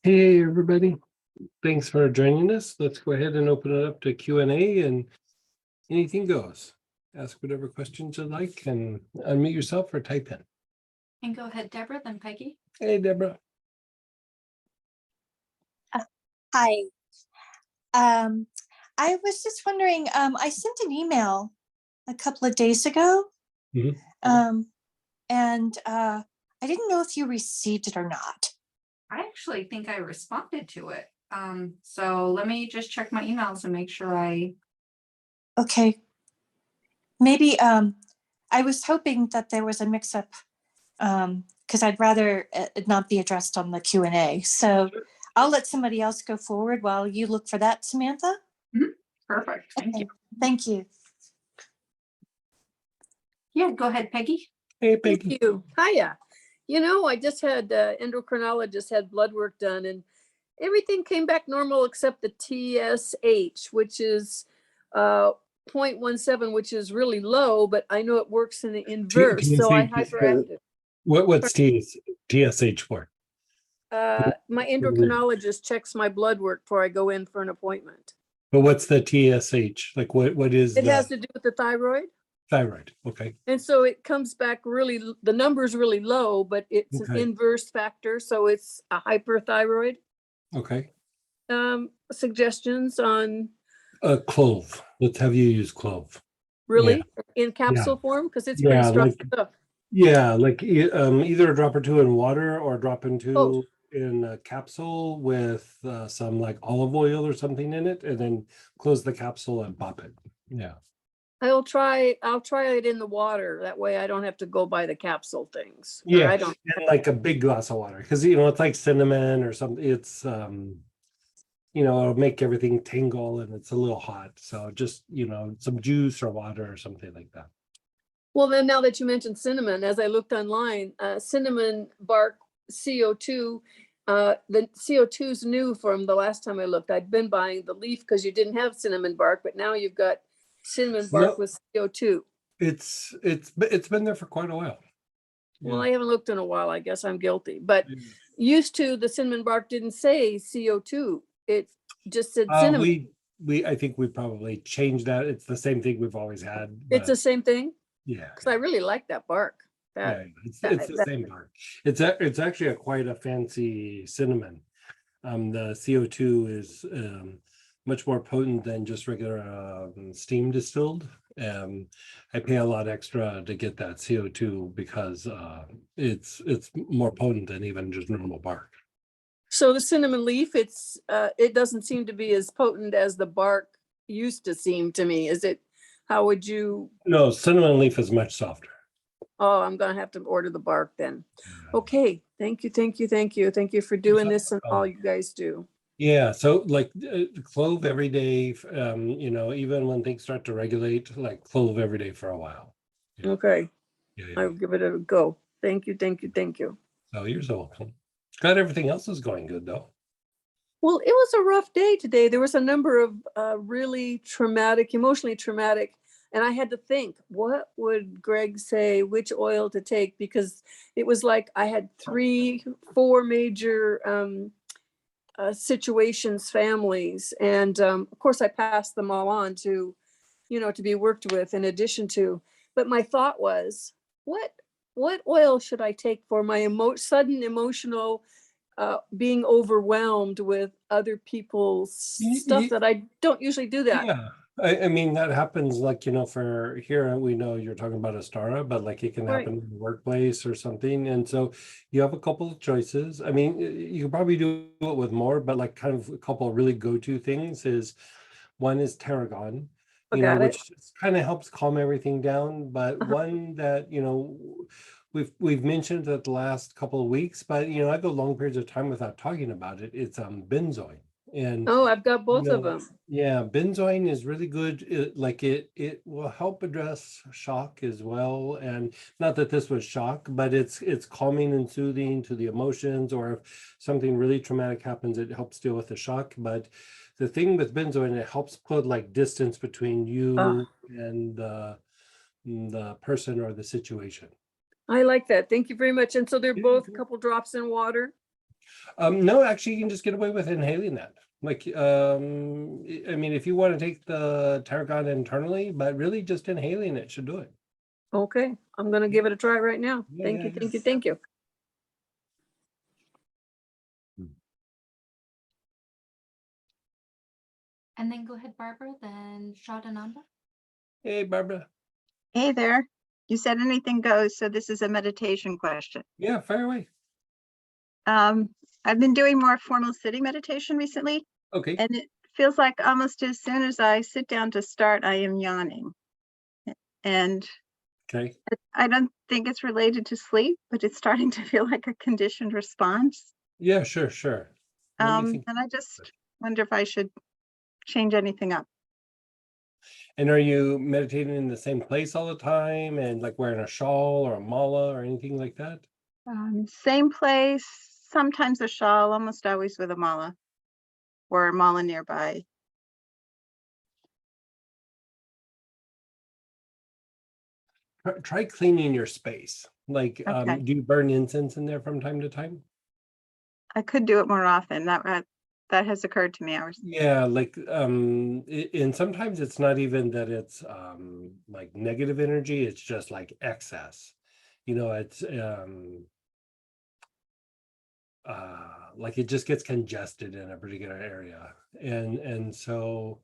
Hey, everybody. Thanks for joining us. Let's go ahead and open it up to Q&A and anything goes. Ask whatever questions you like and unmute yourself or type in. And go ahead, Deborah, then Peggy. Hey, Deborah. Hi. I was just wondering, I sent an email a couple of days ago. Mhm. And I didn't know if you received it or not. I actually think I responded to it. So let me just check my emails and make sure I. Okay. Maybe I was hoping that there was a mix-up because I'd rather it not be addressed on the Q&A. So I'll let somebody else go forward while you look for that, Samantha. Perfect. Thank you. Thank you. Yeah, go ahead, Peggy. Hey, Thank Peggy. you. Hiya. I just had endocrinologist had blood work done and everything came back normal except the TSH, which is 0.17, which is really low, but I know it works in the inverse. So I hyperactive. What's TSH for? My endocrinologist checks my blood work before I go in for an appointment. But what's the TSH? Like what is It the has to do with the thyroid. thyroid? Okay. And so it comes back the number's really low, but it's an Okay. inverse factor. So it's a hyperthyroid. Okay. Suggestions on Clove. Let's have you use clove. really in capsule form because it's pretty Yeah, strong like stuff. Yeah, like either a drop or two in water or a drop in two Oh. in a capsule with some like olive oil or something in it, and then close the capsule and pop it. Yeah. I'll try it in the water. That way I don't have to go by the capsule things. Or Yeah, I don't. and like a big glass of water because it's like cinnamon or something. It's it'll make everything tingle and it's a little hot. So just some juice or water or something like that. Well, then now that you mentioned cinnamon, as I looked online, cinnamon bark CO2, the CO2 is new from the last time I looked. I'd been buying the leaf because you didn't have cinnamon bark, but now you've got cinnamon bark with CO2. It's been there for quite a while. Well, I haven't looked in a while. I guess I'm guilty. But used to, the cinnamon bark didn't say CO2. It just said cinnamon. I think we probably changed that. It's the same thing we've always had. It's the same thing. Yeah. Because I really like that bark. It's the same bark. It's actually quite a fancy cinnamon. The CO2 is much more potent than just regular steam distilled. I pay a lot extra to get that CO2 because it's more potent than even just normal bark. So the cinnamon leaf, it doesn't seem to be as potent as the bark used to seem to me. Is it? How would you? No, cinnamon leaf is much softer. Oh, I'm gonna have to order the bark then. Okay, thank you for doing this and all you guys do. Yeah, so like clove every day, even when things start to regulate, like clove every day for a while. Yeah. Okay, Yeah. I'll give it a go. Thank you. Oh, you're so welcome. Glad everything else is going good though. Well, it was a rough day today. There was a number of really emotionally traumatic, and I had to think, what would Greg say, which oil to take? Because it was like I had 4 major situations, families, and of course I passed them all on to be worked with in addition to. But my thought was, what oil should I take for my sudden emotional being overwhelmed with other people's stuff that I don't usually do that. Yeah, I mean that happens like for here we know you're talking about Astara, but like it can happen in the workplace or something, and so you have a couple of choices. I mean you can probably do it with more, but like kind of a couple of really go-to things is one is tarragon, which just kind of helps calm everything down, but one that we've mentioned it the last couple of weeks, but I go long periods of time without talking about it. It's benzoin. And I've got both of them. Yeah, benzoin is really good. It will help address shock as well. And not that this was shock, but it's calming and soothing to the emotions, or if something really traumatic happens, it helps deal with the shock. But the thing with benzoin, it helps put like distance between you and the person or the situation. I like that. Thank you very much. And so they're both a couple drops in water. No, actually, you can just get away with inhaling that. Like, I mean, if you want to take the tarragon internally, but really just inhaling it should do it. Okay, I'm gonna give it a try right now. Yeah, Thank yeah, you, yeah. thank you, thank you. And then go ahead, Barbara, then Shadananda. Hey, Barbara. Hey there. You said anything goes, so this is a meditation question. Yeah, fire away. I've been doing more formal sitting meditation recently, Okay. and it feels like almost as soon as I sit down to start, I am yawning. And Okay. I don't think it's related to sleep, but it's starting to feel like a conditioned response. Yeah, sure. Let me think. And I just wonder if I should change anything up. And are you meditating in the same place all the time and like wearing a shawl or a mala or anything like that? Same place, sometimes a shawl, almost always with a mala or a mala nearby. Try cleaning your space. Like, Okay. do you burn incense in there from time to time? I could do it more often. That has occurred to me. Yeah, like, and sometimes it's not even that it's like negative energy, it's just like excess. You know, it's like it just gets congested in a particular area. And so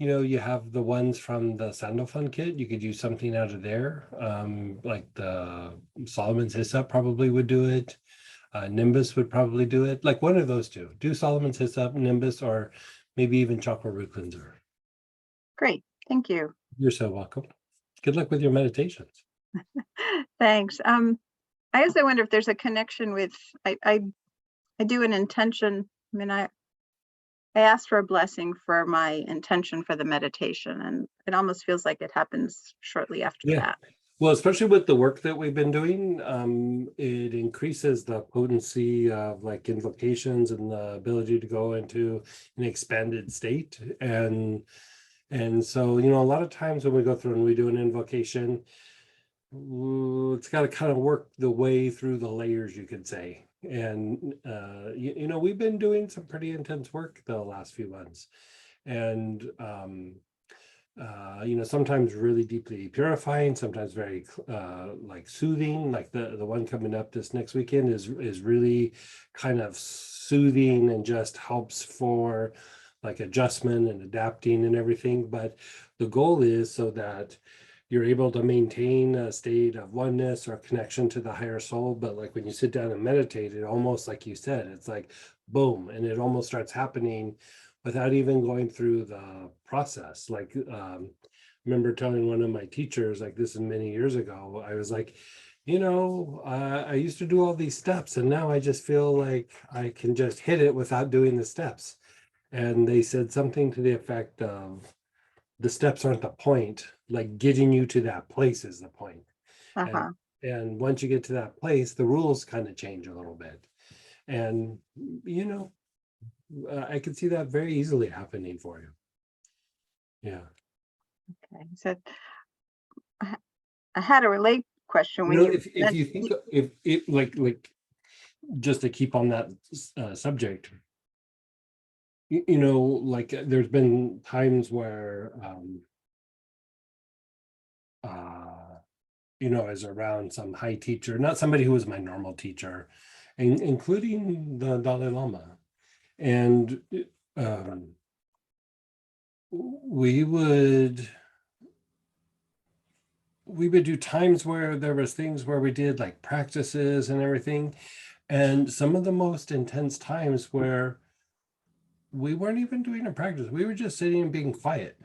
you know, you have the ones from the Sandalphon kit. You could use something out of there. Like the Solomon's Hyssop probably would do it. Nimbus would probably do it. Like one of those two. Do Solomon's Hyssop, Nimbus, or maybe even Chakra Root Cleanser. Great. Thank you. You're so welcome. Good luck with your meditations. Thanks. I also wonder if there's a connection with, I do an intention. I mean, I asked for a blessing for my intention for the meditation, and it almost feels like it happens shortly after Yeah. that. Well, especially with the work that we've been doing, it increases the potency of like invocations and the ability to go into an expanded state. And so, you know, a lot of times when we go through and we do an invocation, it's got to kind of work the way through the layers, you could say. And you know, we've been doing some pretty intense work the last few months, and you know, sometimes really deeply purifying, sometimes very like soothing. Like the one coming up this next weekend is really kind of soothing and just helps for like adjustment and adapting and everything. But the goal is so that you're able to maintain a state of oneness or connection to the higher soul. But like when you sit down and meditate, it almost, like you said, it's like boom, and it almost starts happening without even going through the process. Like, remember telling one of my teachers, like this is many years ago, I was like, you know, I used to do all these steps and now I just feel like I can just hit it without doing the steps. And they said something to the effect of, the steps aren't the point, like getting you to that place is the point. Uh-huh. And once you get to that place, the rules kind of change a little bit. And, you know, I could see that very easily happening for you. Yeah. Okay. So I had a relate question when You know, you if you think, if it like just to keep on that subject, you know, like there's been times where you know, as around some high teacher, not somebody who was my normal teacher, including the Dalai Lama, and we would do times where there was things where we did like practices and everything, and some of the most intense times where we weren't even doing a practice, we were just sitting and being quiet.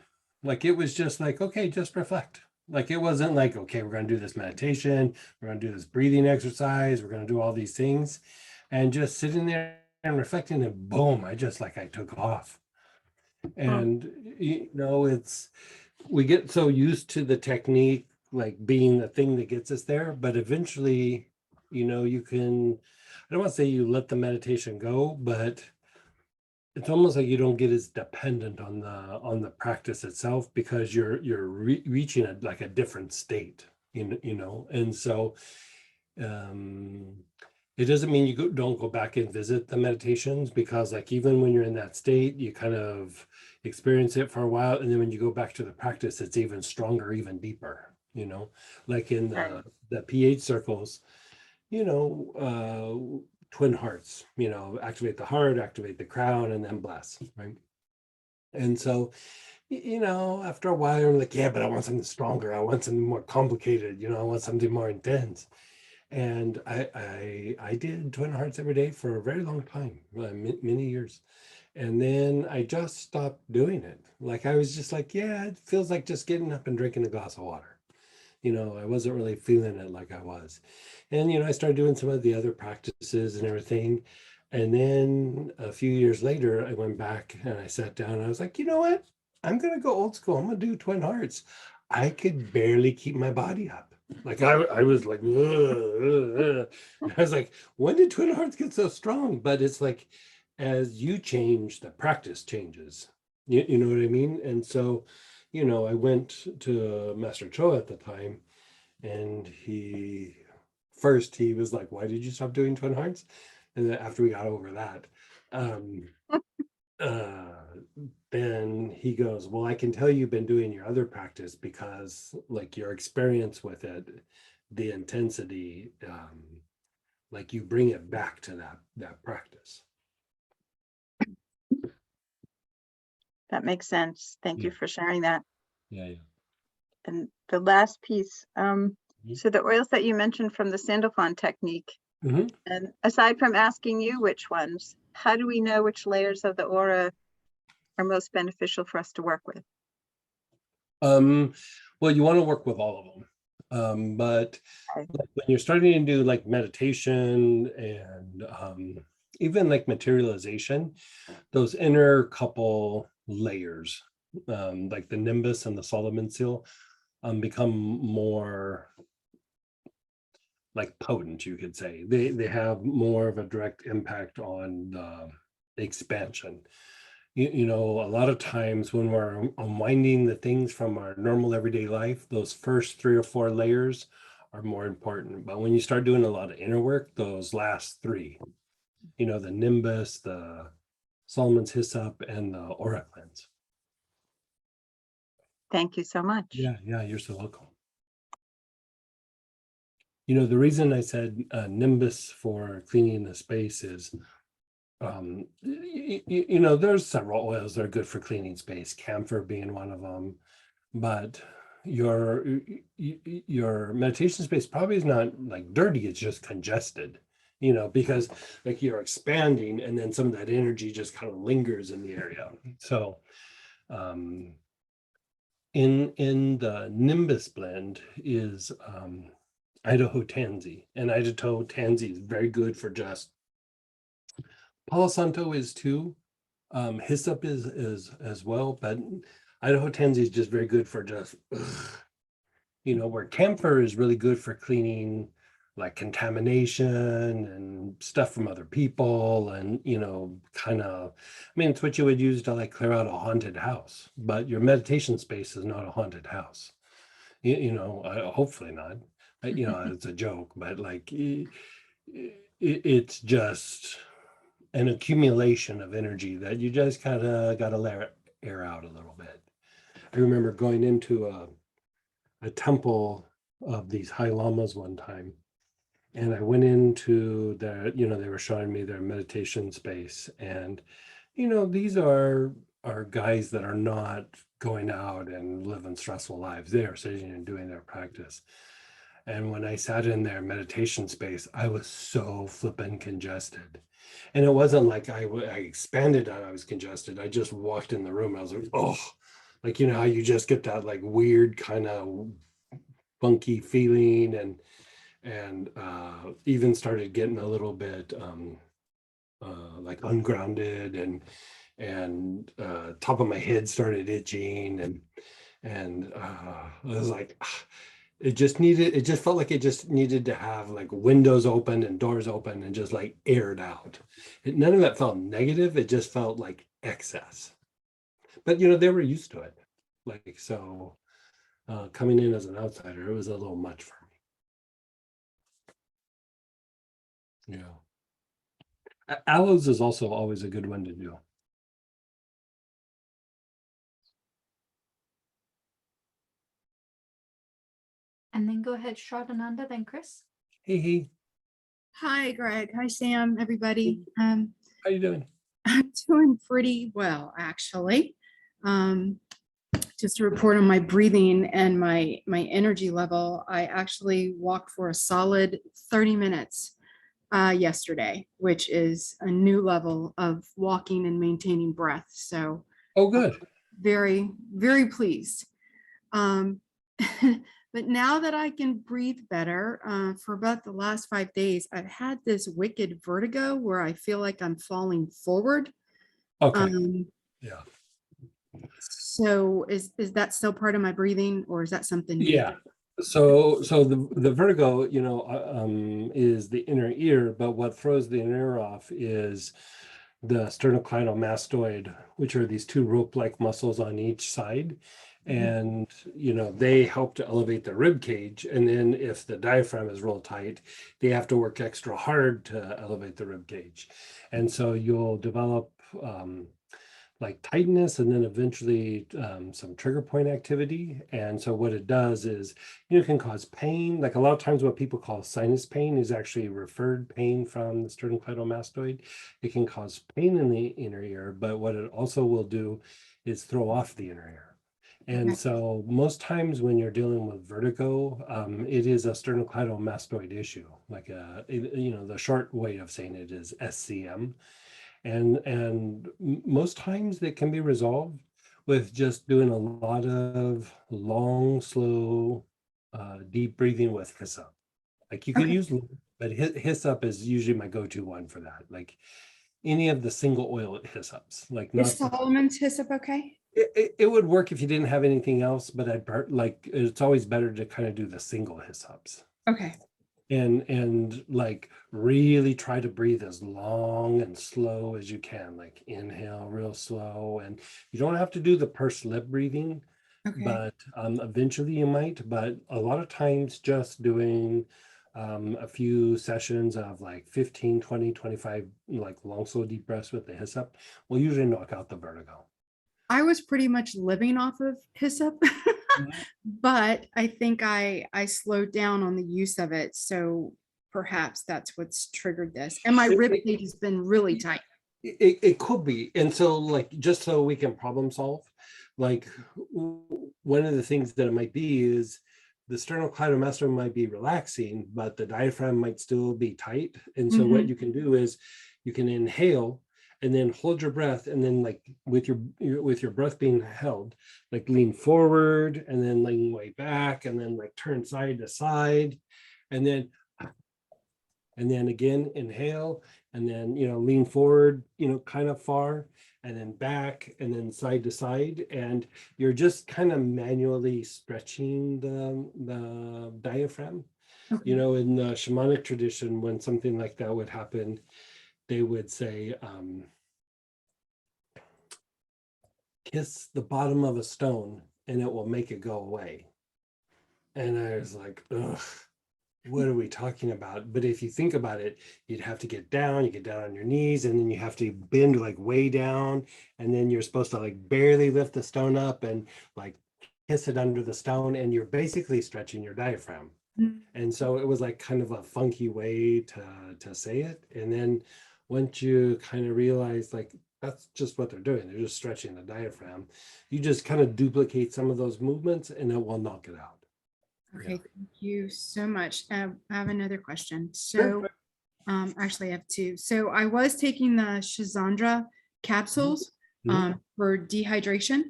Like it was just like, okay, just reflect. Like it wasn't like, okay, we're going to do this meditation, we're going to do this breathing exercise, we're going to do all these things, and just sitting there and reflecting, and boom, I took off. And you know, it's, we get so used to the technique like being the thing that gets us there, but eventually, you know, you can, I don't want to say you let the meditation go, but it's almost like you don't get as dependent on the practice itself, because you're reaching like a different state, you know. And so it doesn't mean you don't go back and visit the meditations, because like even when you're in that state, you kind of experience it for a while, and then when you go back to the practice, it's even stronger, even deeper, you know, like in Right. the pH circles, you know, twin hearts, you know, activate the heart, activate the crown, and then bless, right? And so, you know, after a while, I'm like, yeah, but I want something stronger. I want something more complicated. You know, I want something more intense. And I did twin hearts every day for a very long time, many years. And then I just stopped doing it. Like I was just like, yeah, it feels like just getting up and drinking a glass of water. You know, I wasn't really feeling it like I was. And, you know, I started doing some of the other practices and everything. And then a few years later, I went back and I sat down and I was like, you know what? I'm going to go old school. I'm going to do twin hearts. I could barely keep my body up. Like I was like, "Ugh, ugh, ugh." And I was like, when did twin hearts get so strong? But it's like, as you change, the practice changes. You know what I mean? And so, you know, I went to Master Cho at the time, and he was like, "Why did you stop doing twin hearts?" And then after we got over that, um, uh, then he goes, "Well, I can tell you've been doing your other practice because, like, your experience with it, the intensity, like you bring it back to that practice." That makes sense. Thank you Yeah. for sharing that. Yeah. And the last piece, Mhm. so the oils that you mentioned from the Sandalphon technique, Mhm. and aside from asking you which ones, how do we know which layers of the aura are most beneficial for us to work with? Well, you want to work with all of them. But Okay. like when you're starting to do like meditation and even like materialization, those inner couple layers, like the nimbus and the Solomon seal, become more like potent, you could say. They have more of a direct impact on the expansion. You know, a lot of times when we're unwinding the things from our normal everyday life, those first 3 or 4 layers are more important. But when you start doing a lot of inner work, those last three, you know, the nimbus, the Solomon's hyssop, and the aura cleanse. Thank you so much. Yeah, you're so welcome. You know, the reason I said nimbus for cleaning the space is, you know, there's several oils that are good for cleaning space, camphor being one of them, but your meditation space probably is not like dirty, it's just congested, you know, because like you're expanding and then some of that energy just kind of lingers in the area. So um in the nimbus blend is Idaho tansy, and Idaho tansy is very good for just, Palo Santo is too, hyssop is as well, but Idaho tansy is just very good for just you know, where camphor is really good for cleaning like contamination and stuff from other people, and you know, kind of, I mean, it's what you would use to like clear out a haunted house, but your meditation space is not a haunted house. You know, hopefully not. You know, it's a joke, but like it's just an accumulation of energy that you just kind of got to let it air out a little bit. I remember going into a temple of these high lamas one time, and I went into their, you know, they were showing me their meditation space, and you know, these are guys that are not going out and living stressful lives. They are sitting and doing their practice. And when I sat in their meditation space, I was so flippin' congested. And it wasn't like I expanded and I was congested. I just walked in the room. I was like, oh, like, you know, how you just get that like weird kind of funky feeling, and even started getting a little bit like ungrounded, and top of my head started itching, and I was like, it just felt like it just needed to have like windows open and doors open and just like aired out. None of that felt negative, it just felt like excess. But you know, they were used to it. Like, so coming in as an outsider, it was a little much for me. Yeah. Aloes is also always a good one to do. And then go ahead, Shravananda, then Chris. Hey, Hi, Greg. Hi, Sam, everybody. how you doing? I'm doing pretty well, actually. Just to report on my breathing and my energy level, I actually walked for a solid 30 minutes yesterday, which is a new level of walking and maintaining breath. So Oh, good. very, very pleased. But now that I can breathe better, for about the last 5 days, I've had this wicked vertigo where I feel like I'm falling forward. Okay. Yeah. So is that still part of my breathing, or is that something Yeah. different? So the vertigo, is the inner ear, but what throws the inner ear off is the sternocleidomastoid, which are these two rope-like muscles on each side. And, they help to elevate the rib cage. And then if the diaphragm is real tight, they have to work extra hard to elevate the rib cage. And so you'll develop like tightness and then eventually some trigger point activity. And so what it does is, it can cause pain. Like a lot of times what people call sinus pain is actually referred pain from the sternocleidomastoid. It can cause pain in the inner ear, but what it also will do is throw off the inner ear. And Okay. so most times when you're dealing with vertigo, it is a sternocleidomastoid issue. Like, the short way of saying it is SCM. And most times it can be resolved with just doing a lot of long, slow, deep breathing with hyssop. Like you could Okay. use, but hyssop is usually my go-to one for that. Like any of the single oil hyssops, like not Is Solomon's hyssop okay? it would work if you didn't have anything else, but like it's always better to kind of do the single hyssops. Okay. And like really try to breathe as long and slow as you can, like inhale real slow. And you don't have to do the pursed lip breathing, Okay. but eventually you might. But a lot of times just doing a few sessions of like 15, 20, 25 like long slow deep breaths with the hyssop will usually knock out the vertigo. I was pretty much living off of hyssop, but I think I slowed down on the use of it. So perhaps that's what's triggered this. And my rib cage has been really tight. It could be. And so like just so we can problem solve, like one of the things that it might be is the sternocleidomastoid might be relaxing, but the diaphragm might still be tight. And so what you can do is you can inhale and then hold your breath, and then like with your breath being held, like lean forward and then lean way back and then like turn side to side and then again inhale and then lean forward kind of far and then back and then side to side, and you're just kind of manually stretching the diaphragm. Okay. In the shamanic tradition, when something like that would happen, they would say kiss the bottom of a stone and it will make it go away. And I was like, ugh, what are we talking about? But if you think about it, you'd have to you get down on your knees, and then you have to bend like way down, and then you're supposed to like barely lift the stone up and like kiss it under the stone, and you're basically stretching your diaphragm. And so it was like kind of a funky way to say it. And then once you kind of realize like that's just what they're doing, they're just stretching the diaphragm, you just kind of duplicate some of those movements and it will knock it out. Okay, thank you so much. I have another question. Sure. So, actually I have two. So I was taking the Shizandra capsules Mhm. for dehydration.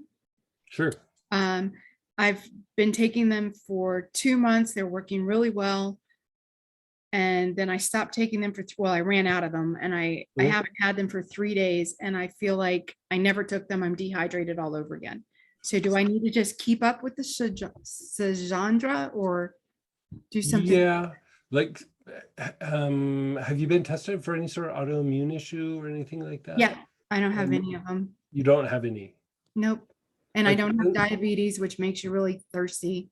Sure. I've been taking them for 2 months. They're working really well. And then I stopped taking them I ran out of them, and I Mhm. haven't had them for 3 days, and I feel like I never took them. I'm dehydrated all over again. So do I need to just keep up with the Shizandra or do something? Yeah. Like, have you been tested for any sort of autoimmune issue or anything like that? Yeah, I don't have And any of them. you don't have any. Nope. And I Like, don't have diabetes, which makes you really thirsty.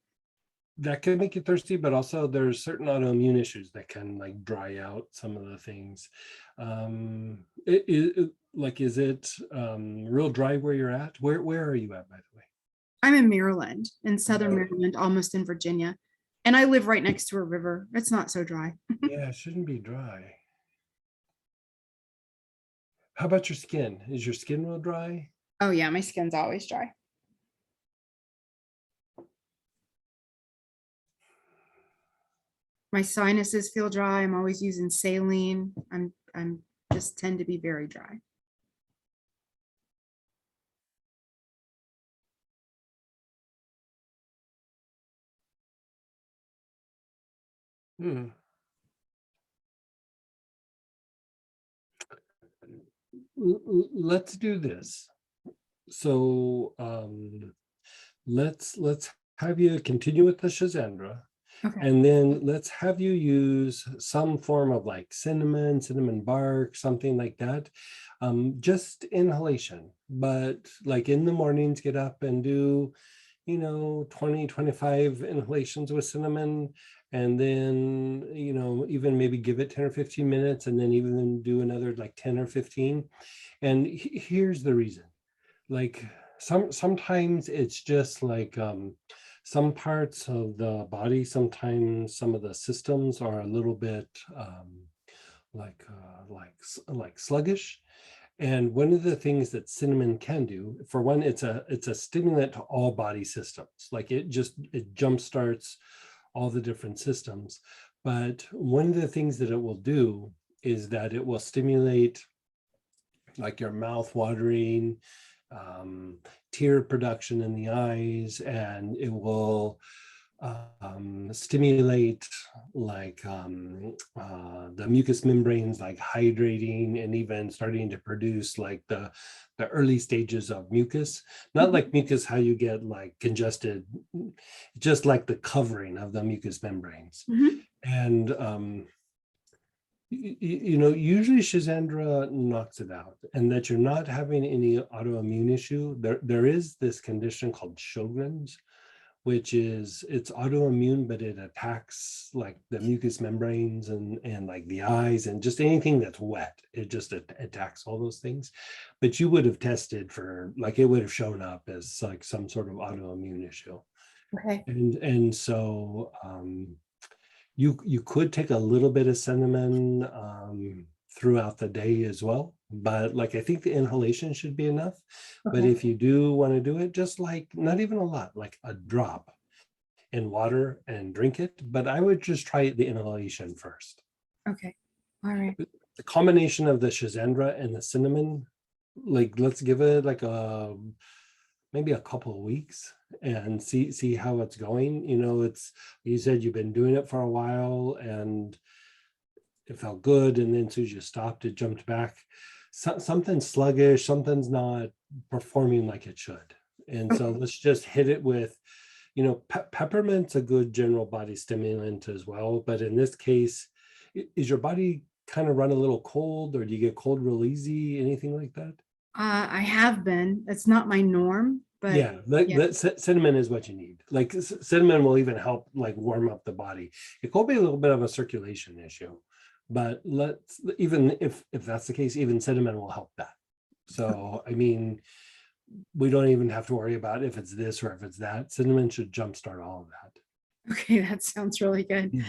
that can make you thirsty, but also there's certain autoimmune issues that can like dry out some of the things. Is it real dry where you're at? Where are you at, by the way? I'm in Maryland, in Southern Maryland. Maryland, almost in Virginia. And I live right next to a river. It's not so dry. Yeah, it shouldn't be dry. How about your skin? Is your skin real dry? Oh yeah, my skin's always dry. My sinuses feel dry. I'm always using saline. I'm just tend to be very dry. Hmm. Let's do this. So let's have you continue with the Shazandra, Okay. and then let's have you use some form of like cinnamon bark, something like that. Just inhalation, but like in the mornings, get up and do, 20-25 inhalations with cinnamon, and then even maybe give it 10 or 15 minutes, and then even do another like 10 or 15. And here's the reason. Like sometimes it's just like some parts of the body, sometimes some of the systems are a little bit like sluggish. And one of the things that cinnamon can do, for one, it's a stimulant to all body systems. Like it jump starts all the different systems. But one of the things that it will do is that it will stimulate like your mouth watering, tear production in the eyes, and it will stimulate like the mucous membranes, like hydrating and even starting to produce like the early stages of mucus. Not like mucus how you get like congested, just like the covering of the mucous membranes. Mhm. And usually Shazandra knocks it out, and that you're not having any autoimmune issue. There is this condition called Sjogren's, which is it's autoimmune, but it attacks like the mucous membranes and like the eyes and just anything that's wet. It just attacks all those things. But you would have tested for like it would have shown up as like some sort of autoimmune issue. Okay. And so you could take a little bit of cinnamon throughout the day as well, but like I think the inhalation should be enough. But Okay. if you do want to do it, just like not even a lot, like a drop in water and drink it. But I would just try the inhalation first. Okay. All right. The combination of the Shazandra and the cinnamon, like let's give it like maybe a couple of weeks and see how it's going. It's, you said you've been doing it for a while and it felt good, and then as soon as you stopped, it jumped back. Something's sluggish, something's not performing like it should. And so let's just hit it with, peppermint's a good general body stimulant as well. But in this case, is your body kind of run a little cold, or do you get cold real easy? Anything like that? I have been. It's not my norm, but Yeah, cinnamon is what you need. Like cinnamon will even help like warm up the body. It could be a little bit of a circulation issue, but even if that's the case, even cinnamon will help that. So I mean, we don't even have to worry about if it's this or if it's that. Cinnamon should jumpstart all of that. okay, that sounds really good. Yeah.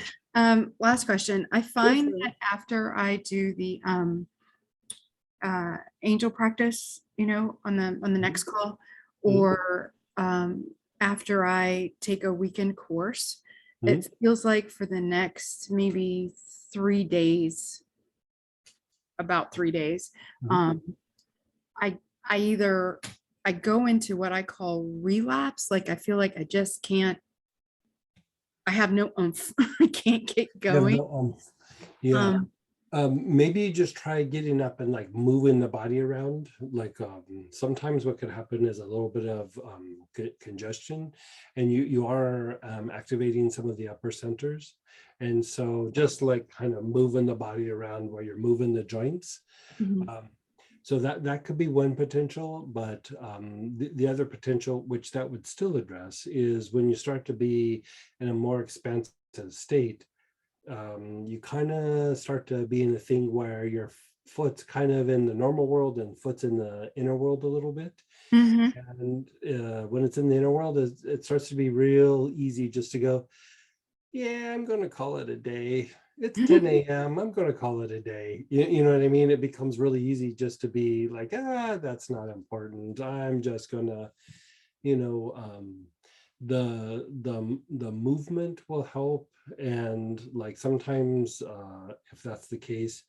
Last question. I find for it. that after I do the angel practice, on the next call, or after I take a weekend course, it feels like for the next maybe 3 days, about 3 days, I go into what I call relapse. Like I feel like I just can't, I have no oomph. I can't get You have going. no, yeah. Maybe just try getting up and like moving the body around. Like sometimes what could happen is a little bit of congestion, and you are activating some of the upper centers. And so just like kind of moving the body around where you're moving the joints. Mhm. So that could be one potential, but the other potential, which that would still address, is when you start to be in a more expansive state, you kind of start to be in a thing where your foot's kind of in the normal world and foot's in the inner world a little bit. Mhm. And when it's in the inner world, it starts to be real easy just to go, yeah, I'm going to call it a day. It's 10 a.m. I'm going to call it a day. You know what I mean? It becomes really easy just to be like, that's not important. I'm just going to, you know, the movement will help. And like sometimes if that's the case,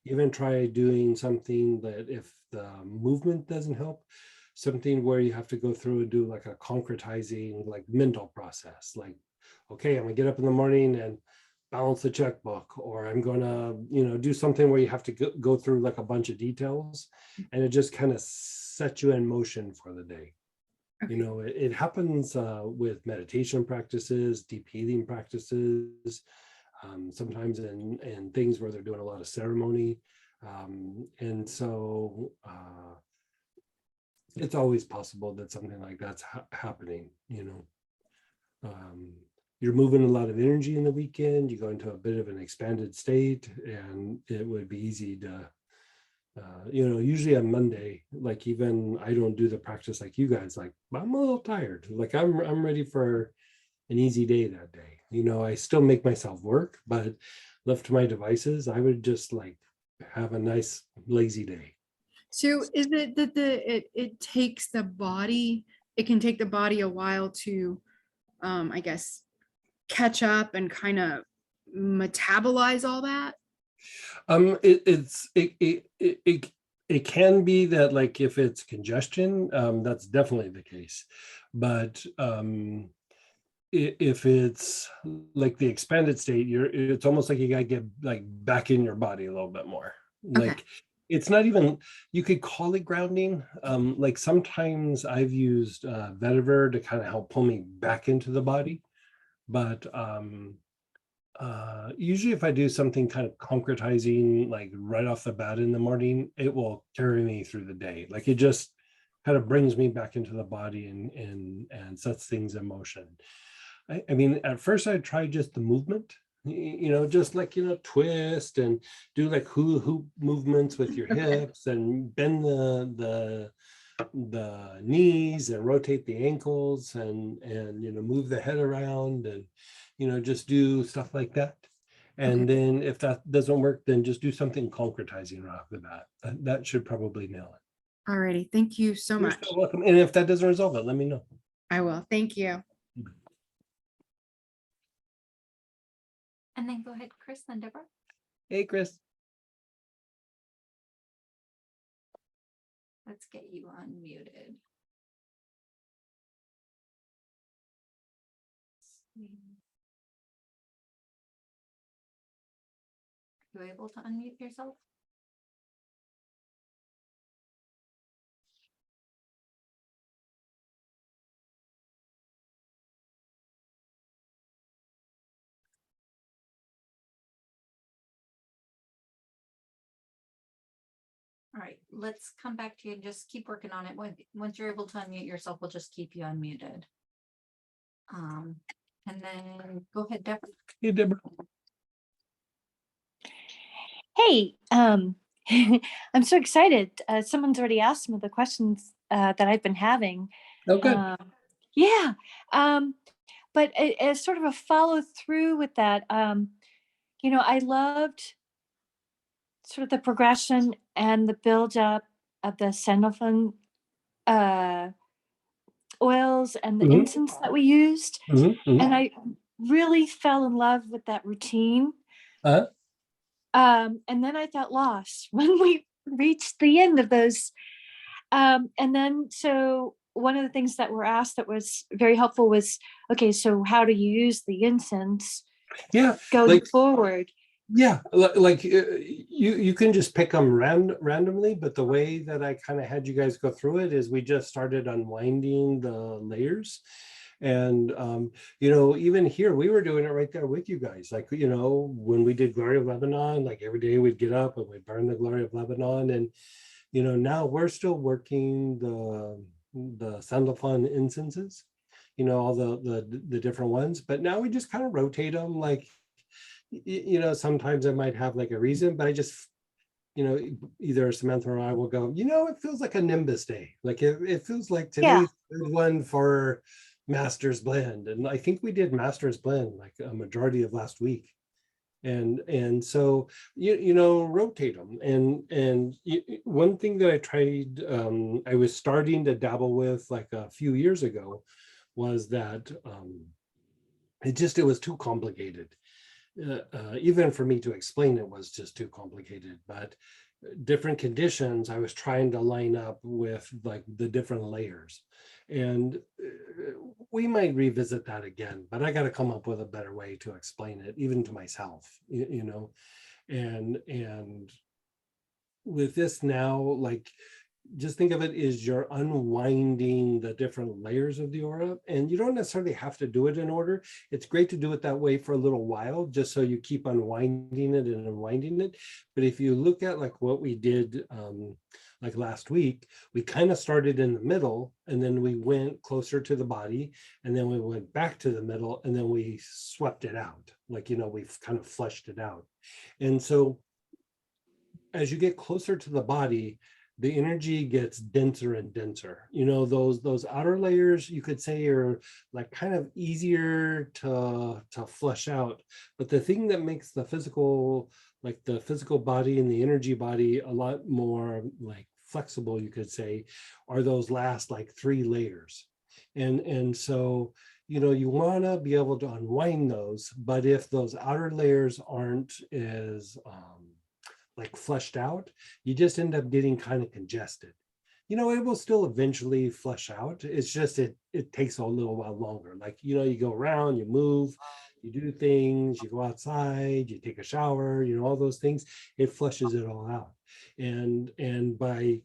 even try doing something that if the movement doesn't help, something where you have to go through and do like a concretizing like mental process, like, okay, I'm gonna get up in the morning and balance the checkbook, or I'm gonna, do something where you have to go through like a bunch of details, and it just kind of sets you in motion for the day. Okay. It happens with meditation practices, deep healing practices, sometimes in things where they're doing a lot of ceremony. And so it's always possible that something like that's happening. You're moving a lot of energy in the weekend, you go into a bit of an expanded state, and it would be easy to, usually on Monday, like even I don't do the practice like you guys, like I'm a little tired, like I'm ready for an easy day that day. I still make myself work, but left to my devices, I would just like have a nice lazy day. So is it that it takes the body, it can take the body a while to, I guess, catch up and kind of metabolize all that? It can be that, like, if it's congestion, that's definitely the case. But if it's like the expanded state, it's almost like you gotta get like back in your body a little bit more. Okay. Like it's not even, you could call it grounding. Like sometimes I've used vetiver to kind of help pull me back into the body. But usually if I do something kind of concretizing, like right off the bat in the morning, it will carry me through the day. Like it just kind of brings me back into the body and sets things in motion. I mean, at first I tried just the movement, just like, twist and do like hula hoop movements with your Okay. hips and bend the knees and rotate the ankles and move the head around and just do stuff like that. And then if that doesn't work, then just do something concretizing right off the bat. That should probably nail it. Alrighty. Thank you so You're much. so welcome. And if that doesn't resolve it, let me know. I will. Thank you. And then go ahead, Chris, then Deborah. Hey, Chris. Let's get you unmuted. You able to unmute yourself? All right, let's come back to you and just keep working on it. Once you're able to unmute yourself, we'll just keep you unmuted. And then go ahead, Deborah. Hey, Deborah. Hey, I'm so excited. Someone's already asked me the questions that I've been having. Oh, good. Yeah. But as sort of a follow through with that, I loved sort of the progression and the build up of the sandalphon oils and the Mhm. incense that we used. And I really fell in love with that routine. Uh-huh. And then I felt lost when we reached the end of those. And then, so one of the things that were asked that was very helpful was, okay, so how do you use the incense Yeah, going forward? Yeah, like you can just pick them randomly, but the way that I kind of had you guys go through it is we just started unwinding the layers. And even here we were doing it right there with you guys. Like, when we did Glory of Lebanon, like every day we'd get up and we'd burn the Glory of Lebanon. And now we're still working the Sandalphon incenses, all the different ones, but now we just kind of rotate them. Like, sometimes I might have like a reason, but I just, either Samantha or I will go, it feels like a Nimbus day. Like it feels like Yeah. today's a good one for Master's Blend. And I think we did Master's Blend like a majority of last week. And so rotate them. And one thing that I tried, I was starting to dabble with like a few years ago, was that it was too complicated. Even for me to explain it was just too complicated. But different conditions, I was trying to line up with like the different layers. And we might revisit that again, but I got to come up with a better way to explain it, even to myself, and with this now, like, just think of it as you're unwinding the different layers of the aura, and you don't necessarily have to do it in order. It's great to do it that way for a little while, just so you keep unwinding it and unwinding it. But if you look at like what we did like last week, we kind of started in the middle, and then we went closer to the body, and then we went back to the middle, and then we swept it out. Like, we've kind of flushed it out. And so as you get closer to the body, the energy gets denser and denser. Those outer layers, you could say, are like kind of easier to flush out. But the thing that makes the physical body and the energy body a lot more like flexible, you could say, are those last like 3 layers. And so, you want to be able to unwind those. But if those outer layers aren't as like flushed out, you just end up getting kind of congested. It will still eventually flush out. It's just it takes a little while longer. Like, you go around, you move, you do things, you go outside, you take a shower, all those things, it flushes it all out. And by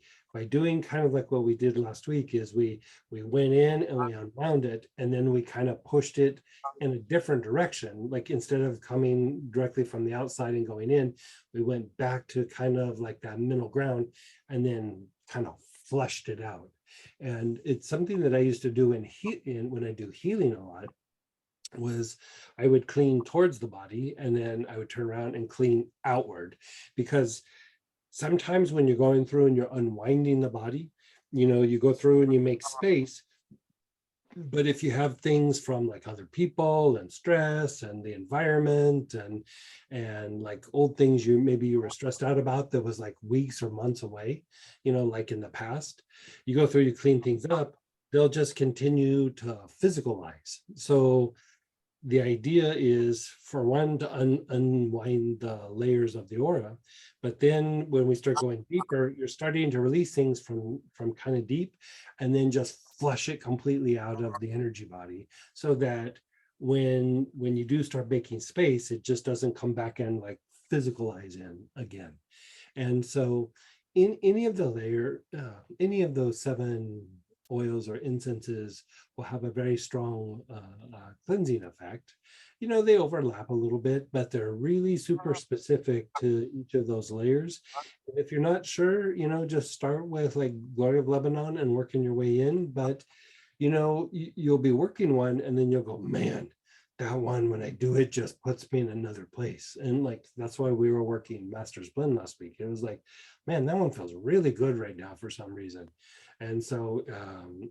doing kind of like what we did last week, is we went in and we unwound it, and then we kind of pushed it in a different direction. Like, instead of coming directly from the outside and going in, we went back to kind of like that middle ground, and then kind of flushed it out. And it's something that I used to do when I do healing a lot, was I would clean towards the body, and then I would turn around and clean outward. Because sometimes when you're going through and you're unwinding the body, you go through and you make space. But if you have things from like other people and stress and the environment and like old things you were stressed out about that was like weeks or months away, like in the past, you go through, you clean things up, they'll just continue to physicalize. So the idea is for one to unwind the layers of the aura, but then when we start going deeper, you're starting to release things from kind of deep, and then just flush it completely out of the energy body, so that when you do start making space, it just doesn't come back and like physicalize in again. And so in any of those 7 oils or incenses will have a very strong cleansing effect. They overlap a little bit, but they're really super specific to each of those layers. And if you're not sure, just start with like Glory of Lebanon and working your way in. But you'll be working one, and then you'll go, man, that one, when I do it, just puts me in another place. And like, that's why we were working Master's Blend last week. It was like, man, that one feels really good right now for some reason. And so,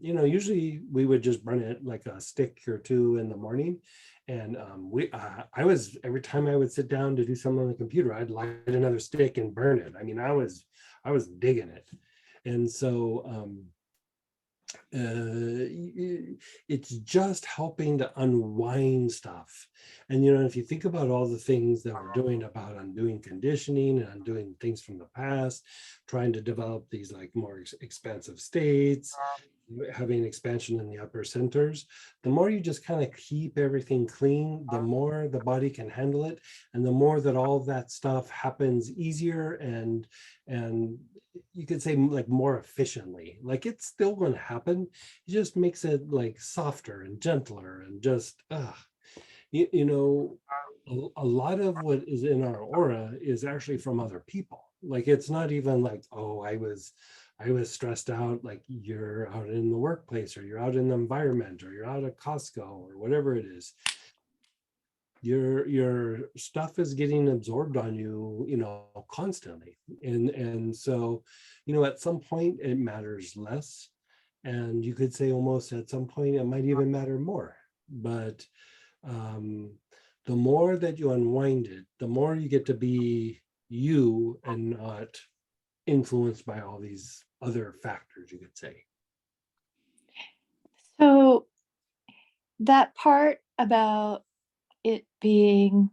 usually we would just burn it like a stick or 2 in the morning. And every time I would sit down to do something on the computer, I'd light another stick and burn it. I mean, I was digging it. And so, it's just helping to unwind stuff. And if you think about all the things that we're doing about undoing conditioning and undoing things from the past, trying to develop these like more expansive states, having expansion in the upper centers, the more you just kind of keep everything clean, the more the body can handle it, and the more that all that stuff happens easier and you could say like more efficiently. Like, it's still going to happen, it just makes it like softer and gentler, and just a lot of what is in our aura is actually from other people. Like, it's not even like, oh, I was stressed out. Like, you're out in the workplace, or you're out in the environment, or you're out at Costco, or whatever it is. Your stuff is getting absorbed on you, constantly. And so, at some point it matters less. And you could say almost at some point it might even matter more. But the more that you unwind it, the more you get to be you and not influenced by all these other factors, you could say. So that part about it being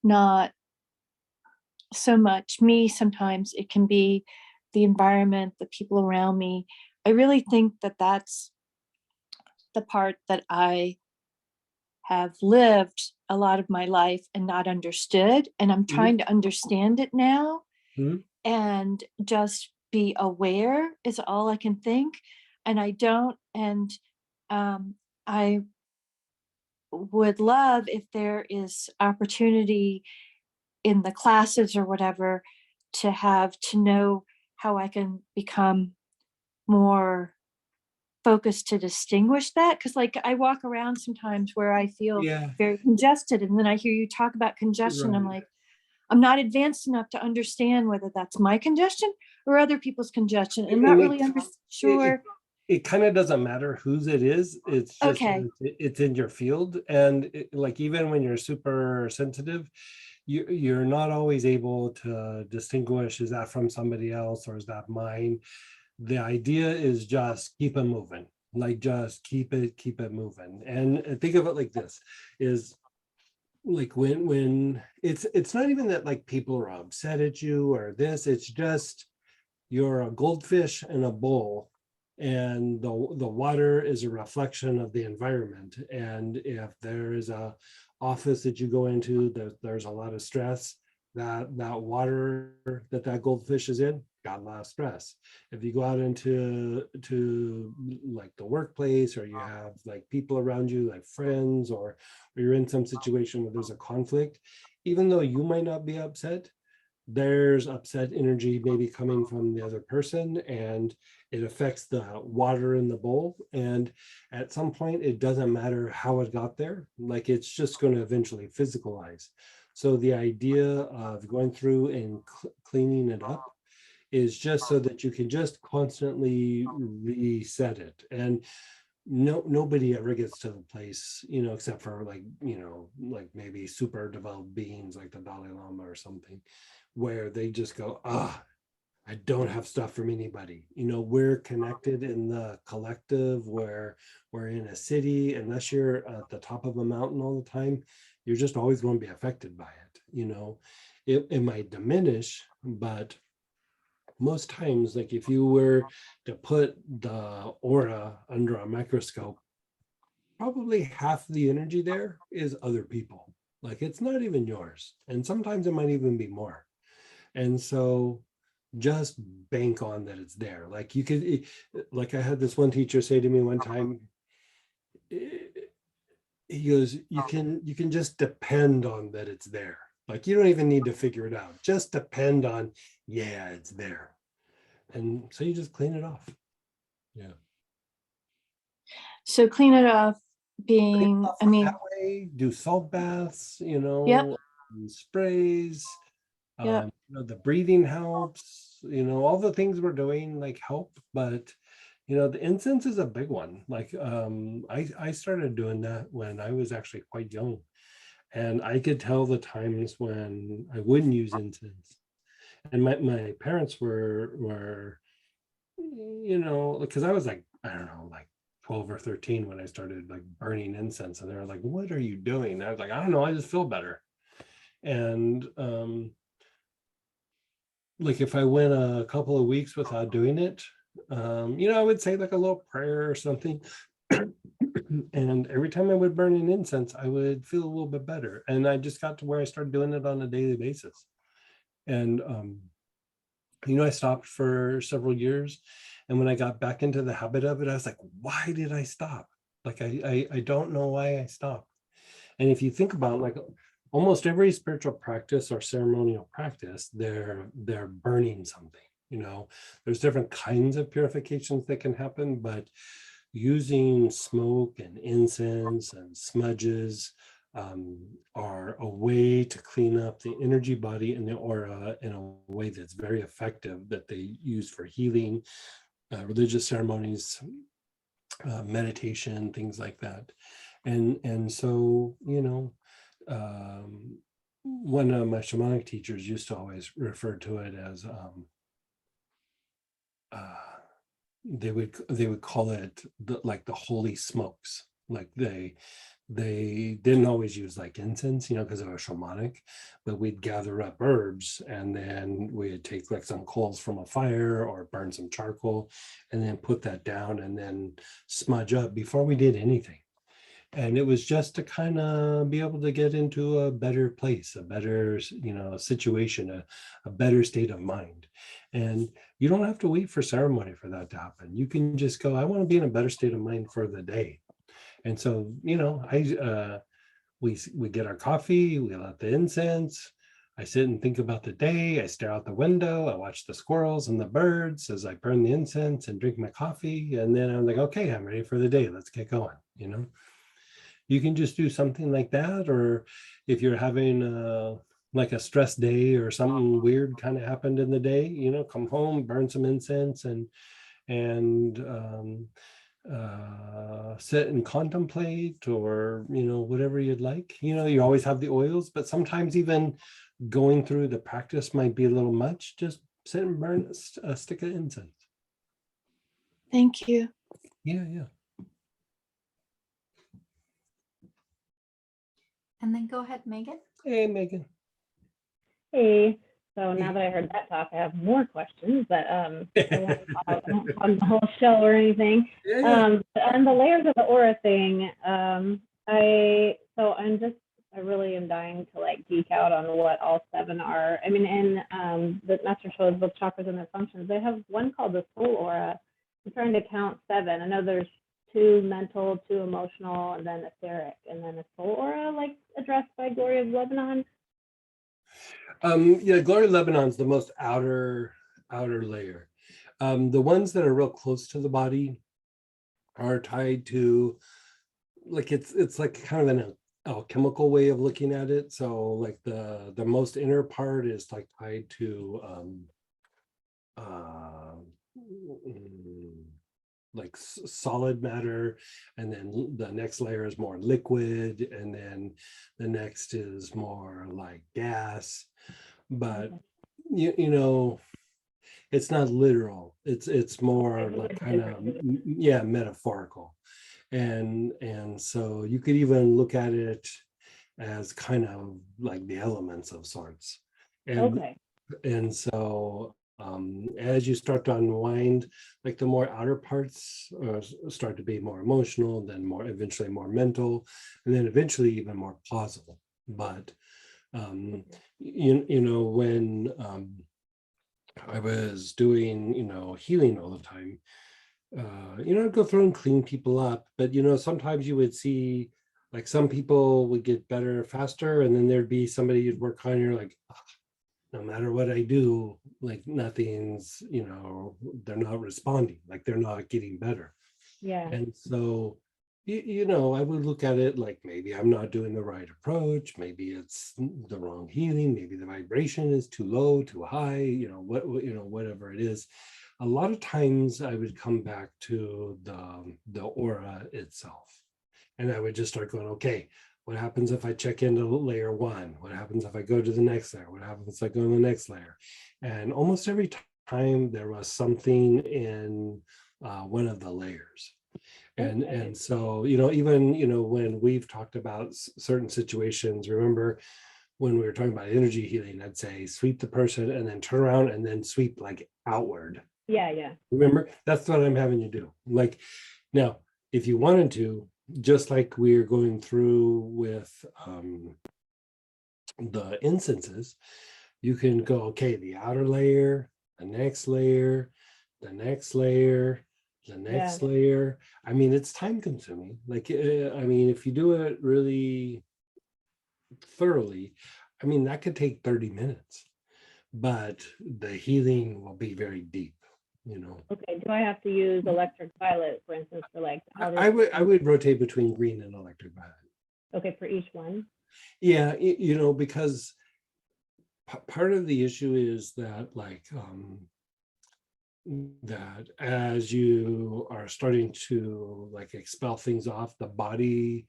not so much me, sometimes it can be the environment, the people around me. I really think that that's the part that I have lived a lot of my life and not understood. And I'm trying to understand it now Mhm. and just be aware is all I can think. And I don't, and I would love if there is opportunity in the classes or whatever to know how I can become more focused to distinguish that. Cause like I walk around sometimes where I feel Yeah, very congested, and then I hear you talk about congestion. I'm right. like, I'm not advanced enough to understand whether that's my congestion or other people's congestion. I'm not And really it, sure. it kind of doesn't matter whose it is. It's just Okay. it's in your field. And like, even when you're super sensitive, you're not always able to distinguish, is that from somebody else or is that mine? The idea is just keep it moving. Like, just keep it moving. And think of it like this: is like, when it's not even that like people are upset at you or this, it's just you're a goldfish in a bowl, and the water is a reflection of the environment. And if there is a office that you go into, there's a lot of stress, that water that goldfish is in got a lot of stress. If you go out to like the workplace, or you have like people around you, like friends, or you're in some situation where there's a conflict, even though you might not be upset, there's upset energy maybe coming from the other person, and it affects the water in the bowl. And at some point, it doesn't matter how it got there, like, it's just going to eventually physicalize. So the idea of going through and cleaning it up is just so that you can just constantly reset it. And nobody ever gets to the place, except for like, like maybe super developed beings like the Dalai Lama or something, where they just go, I don't have stuff from anybody. We're connected in the collective, where we're in a city. Unless you're at the top of a mountain all the time, you're just always going to be affected by it. It might diminish, but most times, like, if you were to put the aura under a microscope, probably half the energy there is other people. Like, it's not even yours. And sometimes it might even be more. And so just bank on that it's there. Like, you could, like, I had this one teacher say to me one time, he goes, you can just depend on that it's there. Like, you don't even need to figure it out. Just depend on, yeah, it's there. And so you just clean it off. Yeah. So clean it off being, I mean, That way, do salt baths, yep, sprays, yep. the breathing helps, all the things we're doing like help. But the incense is a big one. Like, I started doing that when I was actually quite young, and I could tell the times when I wouldn't use incense. And my parents were because I was like, I don't know, like 12 or 13 when I started like burning incense, and they were like, what are you doing? And I was like, I don't know, I just feel better. And like, if I went a couple of weeks without doing it, I would say like a little prayer or something. And every time I would burn an incense, I would feel a little bit better. And I just got to where I started doing it on a daily basis. And I stopped for several years. And when I got back into the habit of it, I was like, why did I stop? Like, I don't know why I stopped. And if you think about, like, almost every spiritual practice or ceremonial practice, they're burning something. You know, there's different kinds of purifications that can happen, but using smoke and incense and smudges are a way to clean up the energy body and the aura in a way that's very effective, that they use for healing, religious ceremonies, meditation, things like that. And so, you know, one of my shamanic teachers used to always refer to it as they would call it like the holy smokes. Like they didn't always use like incense, you know, because it was shamanic, but we'd gather up herbs and then we'd take like some coals from a fire or burn some charcoal and then put that down and then smudge up before we did anything. And it was just to kind of be able to get into a better place, a better, you know, situation, a better state of mind. And you don't have to wait for ceremony for that to happen. You can just go, I want to be in a better state of mind for the day. And so, you know, we get our coffee, we light the incense. I sit and think about the day. I stare out the window. I watch the squirrels and the birds as I burn the incense and drink my coffee. And then I'm like, okay, I'm ready for the day. Let's get going, you know? You can just do something like that, or if you're having like a stress day or something weird kind of happened in the day, you know, come home, burn some incense and sit and contemplate, or, you know, whatever you'd like. You know, you always have the oils, but sometimes even going through the practice might be a little much. Just sit and burn a stick of incense. Thank you. Yeah. And then go ahead, Megan. Hey, Megan. Hey, so now that I heard that talk, I have more questions, but I won't on the whole show or anything. Yeah. On the layers of the aura thing, I really am dying to like geek out on what all 7 are. I mean, in the Master Shows book, Chakras and Their Functions, they have one called the Soul Aura. I'm trying to count 7. I know there's 2 mental, 2 emotional, and then etheric, and then a soul aura, like addressed by Glory of Lebanon. Yeah, Glory of Lebanon's the most outer layer. The ones that are real close to the body are tied to, like, it's like kind of an alchemical way of looking at it. So like the most inner part is like tied to like solid matter, and then the next layer is more liquid, and then the next is more like gas. But you know, it's not literal. It's more like kind of, yeah, metaphorical. And so you could even look at it as kind of like the elements of sorts. And so as you start to unwind, like the more outer parts start to be more emotional, then eventually more mental, and then eventually even more plausible. But you know, when I was doing, you know, healing all the time, you know, I'd go through and clean people up, but, you know, sometimes you would see like some people would get better faster, and then there'd be somebody you'd work on, and you're like, no matter what I do, like nothing's, you know, they're not responding, like they're not getting better. Yeah. And so, you know, I would look at it like, maybe I'm not doing the right approach, maybe it's the wrong healing, maybe the vibration is too low, too high, you know, you know, whatever it is. A lot of times I would come back to the aura itself, and I would just start going, okay, what happens if I check into layer 1? What happens if I go to the next layer? What happens if I go to the next layer? And almost every time there was something in one of the layers. And so, you know, even, you know, when we've talked about certain situations, remember when we were talking about energy healing, I'd say sweep the person and then turn around and then sweep like outward. Yeah. Remember, that's what I'm having you do. Like, now, if you wanted to, just like we're going through with the incenses, you can go, okay, the outer layer, the next layer, the next layer, the next layer. I mean, it's time consuming. Like, I mean, if you do it really thoroughly, I mean, that could take 30 minutes, but the healing will be very deep, you know. Okay, do I have to use electric violet, for instance, for like outer I would rotate between green and electric violet. Okay, for each one? Yeah, you know, because part of the issue is that like that as you are starting to like expel things off, the body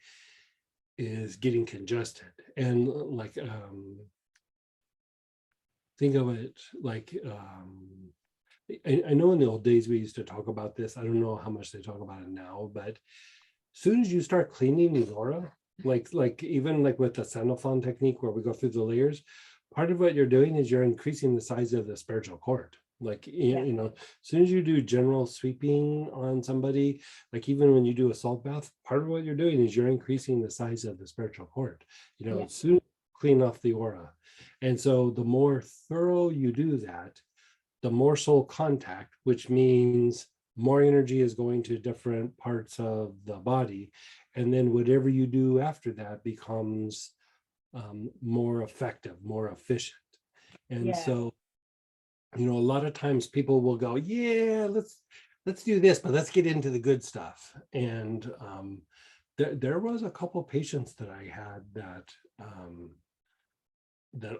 is getting congested. And like think of it like I know in the old days we used to talk about this. I don't know how much they talk about it now, but as soon as you start cleaning the aura, like even like with the Sandalphon technique where we go through the layers, part of what you're doing is you're increasing the size of the spiritual cord. Like you know, as soon as you do general sweeping on somebody, like even when you do a salt bath, part of what you're doing is you're increasing the size of the spiritual cord. You know, Yeah. as soon as you clean off the aura, and so the more thorough you do that, the more soul contact, which means more energy is going to different parts of the body. And then whatever you do after that becomes more effective, more efficient. And Yeah. so, you know, a lot of times people will go, yeah, let's do this, but let's get into the good stuff. And there was a couple patients that I had that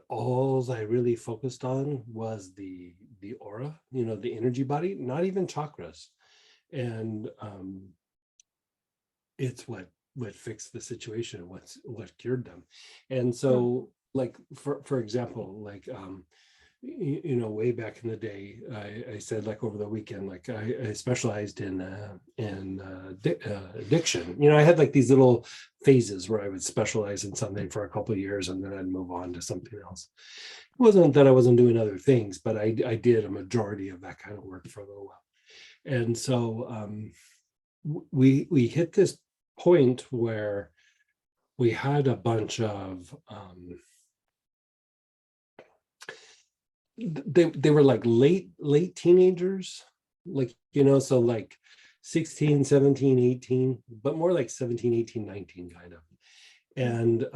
all I really focused on was the aura, you know, the energy body, not even chakras. And it's what fixed the situation, what cured them. And so like for example, like you know, way back in the day, I said like over the weekend, like I specialized in addiction. You know, I had like these little phases where I would specialize in something for a couple of years and then I'd move on to something else. It wasn't that I wasn't doing other things, but I did a majority of that kind of work for a little while. And so we hit this point where we had a bunch of they were like late teenagers, like, you know, so like 16, 17, 18, but more like 17, 18, 19 kind of. And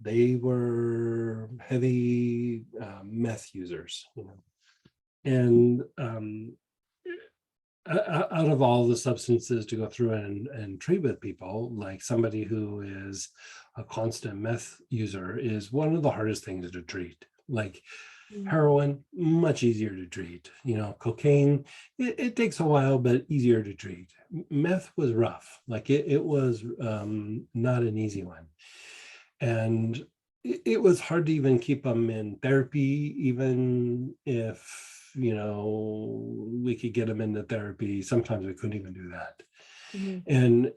they were heavy meth users, you know. And out of all the substances to go through and treat with people, like somebody who is a constant meth user is one of the hardest things to treat. Like heroin, much easier to treat. You know, cocaine, it takes a while, but easier to treat. Meth was rough. Like it was not an easy one. And it was hard to even keep them in therapy, even if, you know, we could get them into therapy. Sometimes we couldn't even do that. And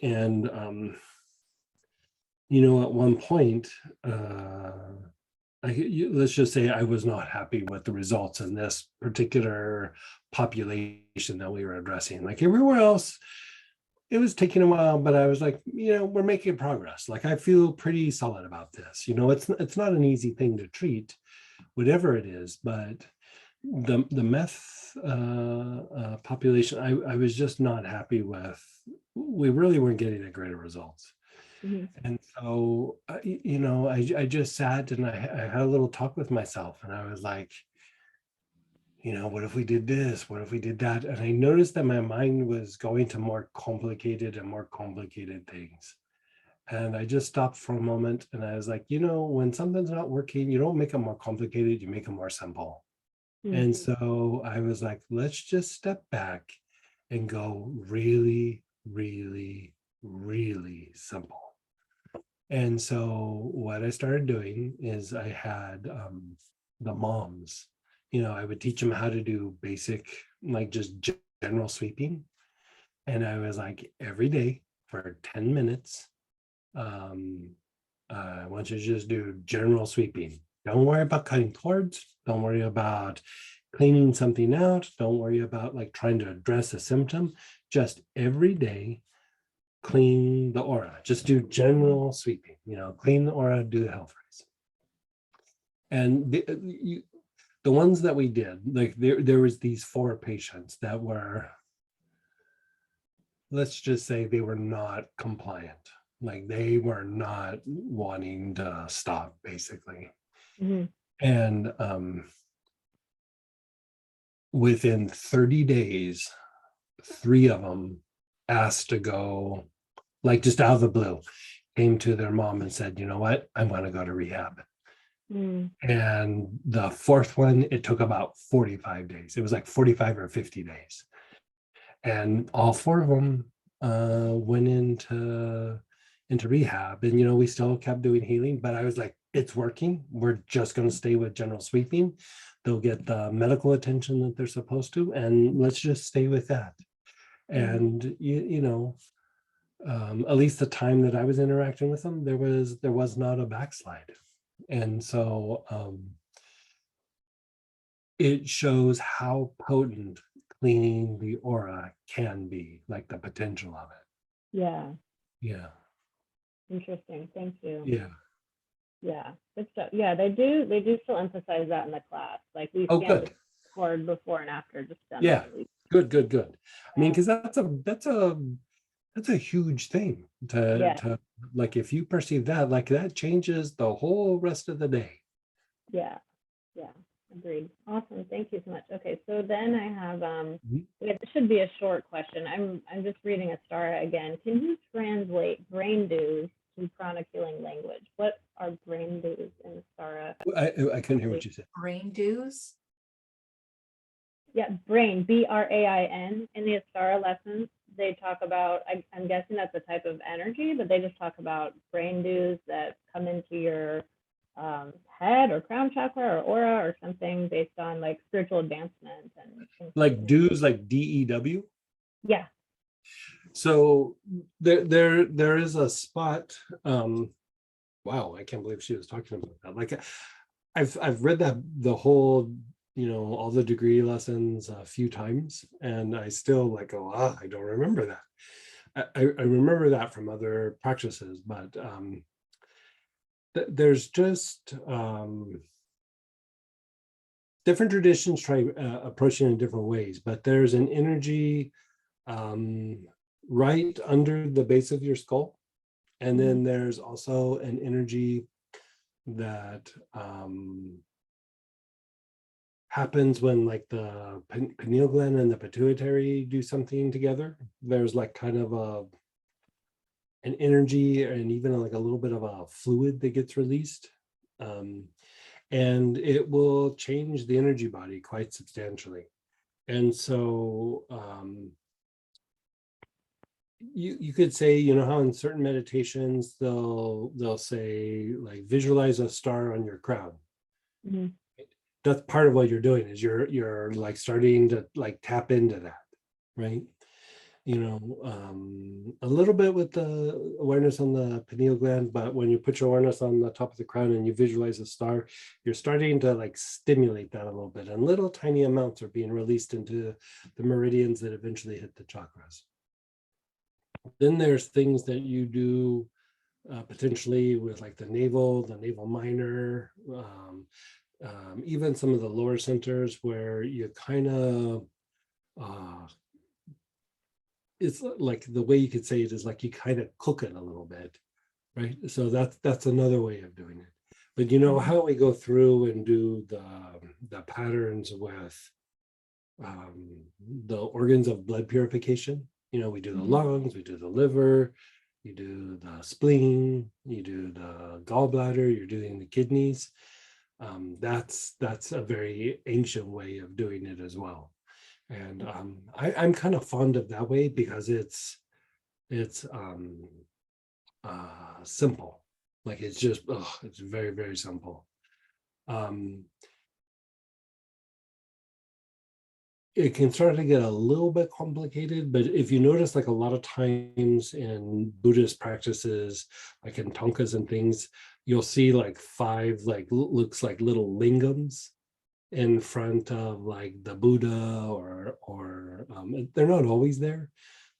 you know, at one point, let's just say I was not happy with the results in this particular population that we were addressing. Like everywhere else, it was taking a while, but I was like, you know, we're making progress. Like I feel pretty solid about this. You know, it's not an easy thing to treat, whatever it is, but the meth population, I was just not happy with. We really weren't getting a greater results. And so, you know, I just sat and I had a little talk with myself and I was like, you know, what if we did this? What if we did that? And I noticed that my mind was going to more complicated and more complicated things. And I just stopped for a moment and I was like, you know, when something's not working, you don't make it more complicated, you make it more simple. And so I was like, let's just step back and go really, really, really simple. And so what I started doing is I had the moms, you know, I would teach them how to do basic, like just general sweeping. And I was like, every day for 10 minutes, I want you to just do general sweeping. Don't worry about cutting cords. Don't worry about cleaning something out. Don't worry about like trying to address a symptom. Just every day, clean the aura. Just do general sweeping, you know, clean the aura, do the health raise. And the ones that we did, like there was these 4 patients that were, let's just say they were not compliant. Like they were not wanting to stop, basically. Mhm. And within 30 days, 3 of them asked to go, like just out of the blue, came to their mom and said, you know what, I want to go to rehab. Mm. And the 4th one, it took about 45 days. It was like 45 or 50 days. And all 4 of them went into rehab. And, you know, we still kept doing healing, but I was like, it's working. We're just going to stay with general sweeping. They'll get the medical attention that they're supposed to, and let's just stay with that. And you know, at least the time that I was interacting with them, there was not a backslide. And so it shows how potent cleaning the aura can be, like the potential of it. Yeah, Yeah. interesting. Thank you. Yeah. Yeah, good stuff. Yeah, they do still emphasize that in the class. Like we Oh, scanned good. the board before and after, just Yeah. demonstrate. Good. I mean, because that's a huge thing Yeah. to like, if you perceive that, like that changes the whole rest of the day. Yeah, agreed. Awesome. Thank you so much. Okay, so then I have Mhm. it should be a short question. I'm just reading Astara again. Can you translate brain dues to pranic healing language? What are brain dues in Astara? I couldn't hear what you said. Brain dues? Yeah, brain, BRAIN. In the Astara lessons, they talk about, I'm guessing that's a type of energy, but they just talk about brain dues that come into your head or crown chakra or aura or something based on like spiritual advancement and things Like dues, like DEW. yeah. So there is a spot. Wow, I can't believe she was talking about that. Like I've read that the whole, you know, all the degree lessons a few times, and I still like go, I don't remember that. I remember that from other practices, but there's just different traditions try approaching in different ways, but there's an energy right under the base of your skull. And then there's also an energy that happens when like the pineal gland and the pituitary do something together. There's like kind of an energy and even like a little bit of a fluid that gets released. And it will change the energy body quite substantially. And so you could say, you know, how in certain meditations they'll say like visualize a star on your crown. Mhm. That's part of what you're doing is you're like starting to like tap into that, right? You know, a little bit with the awareness on the pineal gland, but when you put your awareness on the top of the crown and you visualize a star, you're starting to like stimulate that a little bit, and little tiny amounts are being released into the meridians that eventually hit the chakras. Then there's things that you do potentially with like the navel minor, even some of the lower centers where you kind of it's like the way you could say it is like you kind of cook it a little bit, right? So that's another way of doing it. But you know how we go through and do the patterns with the organs of blood purification. You know, we do the lungs, we do the liver, you do the spleen, you do the gallbladder, you're doing the kidneys. That's a very ancient way of doing it as well. And I'm kind of fond of that way because it's simple. Like it's just it's very, very simple. It can start to get a little bit complicated, but if you notice, like a lot of times in Buddhist practices, like in thangkas and things, you'll see like 5 like looks like little lingams in front of like the Buddha or they're not always there,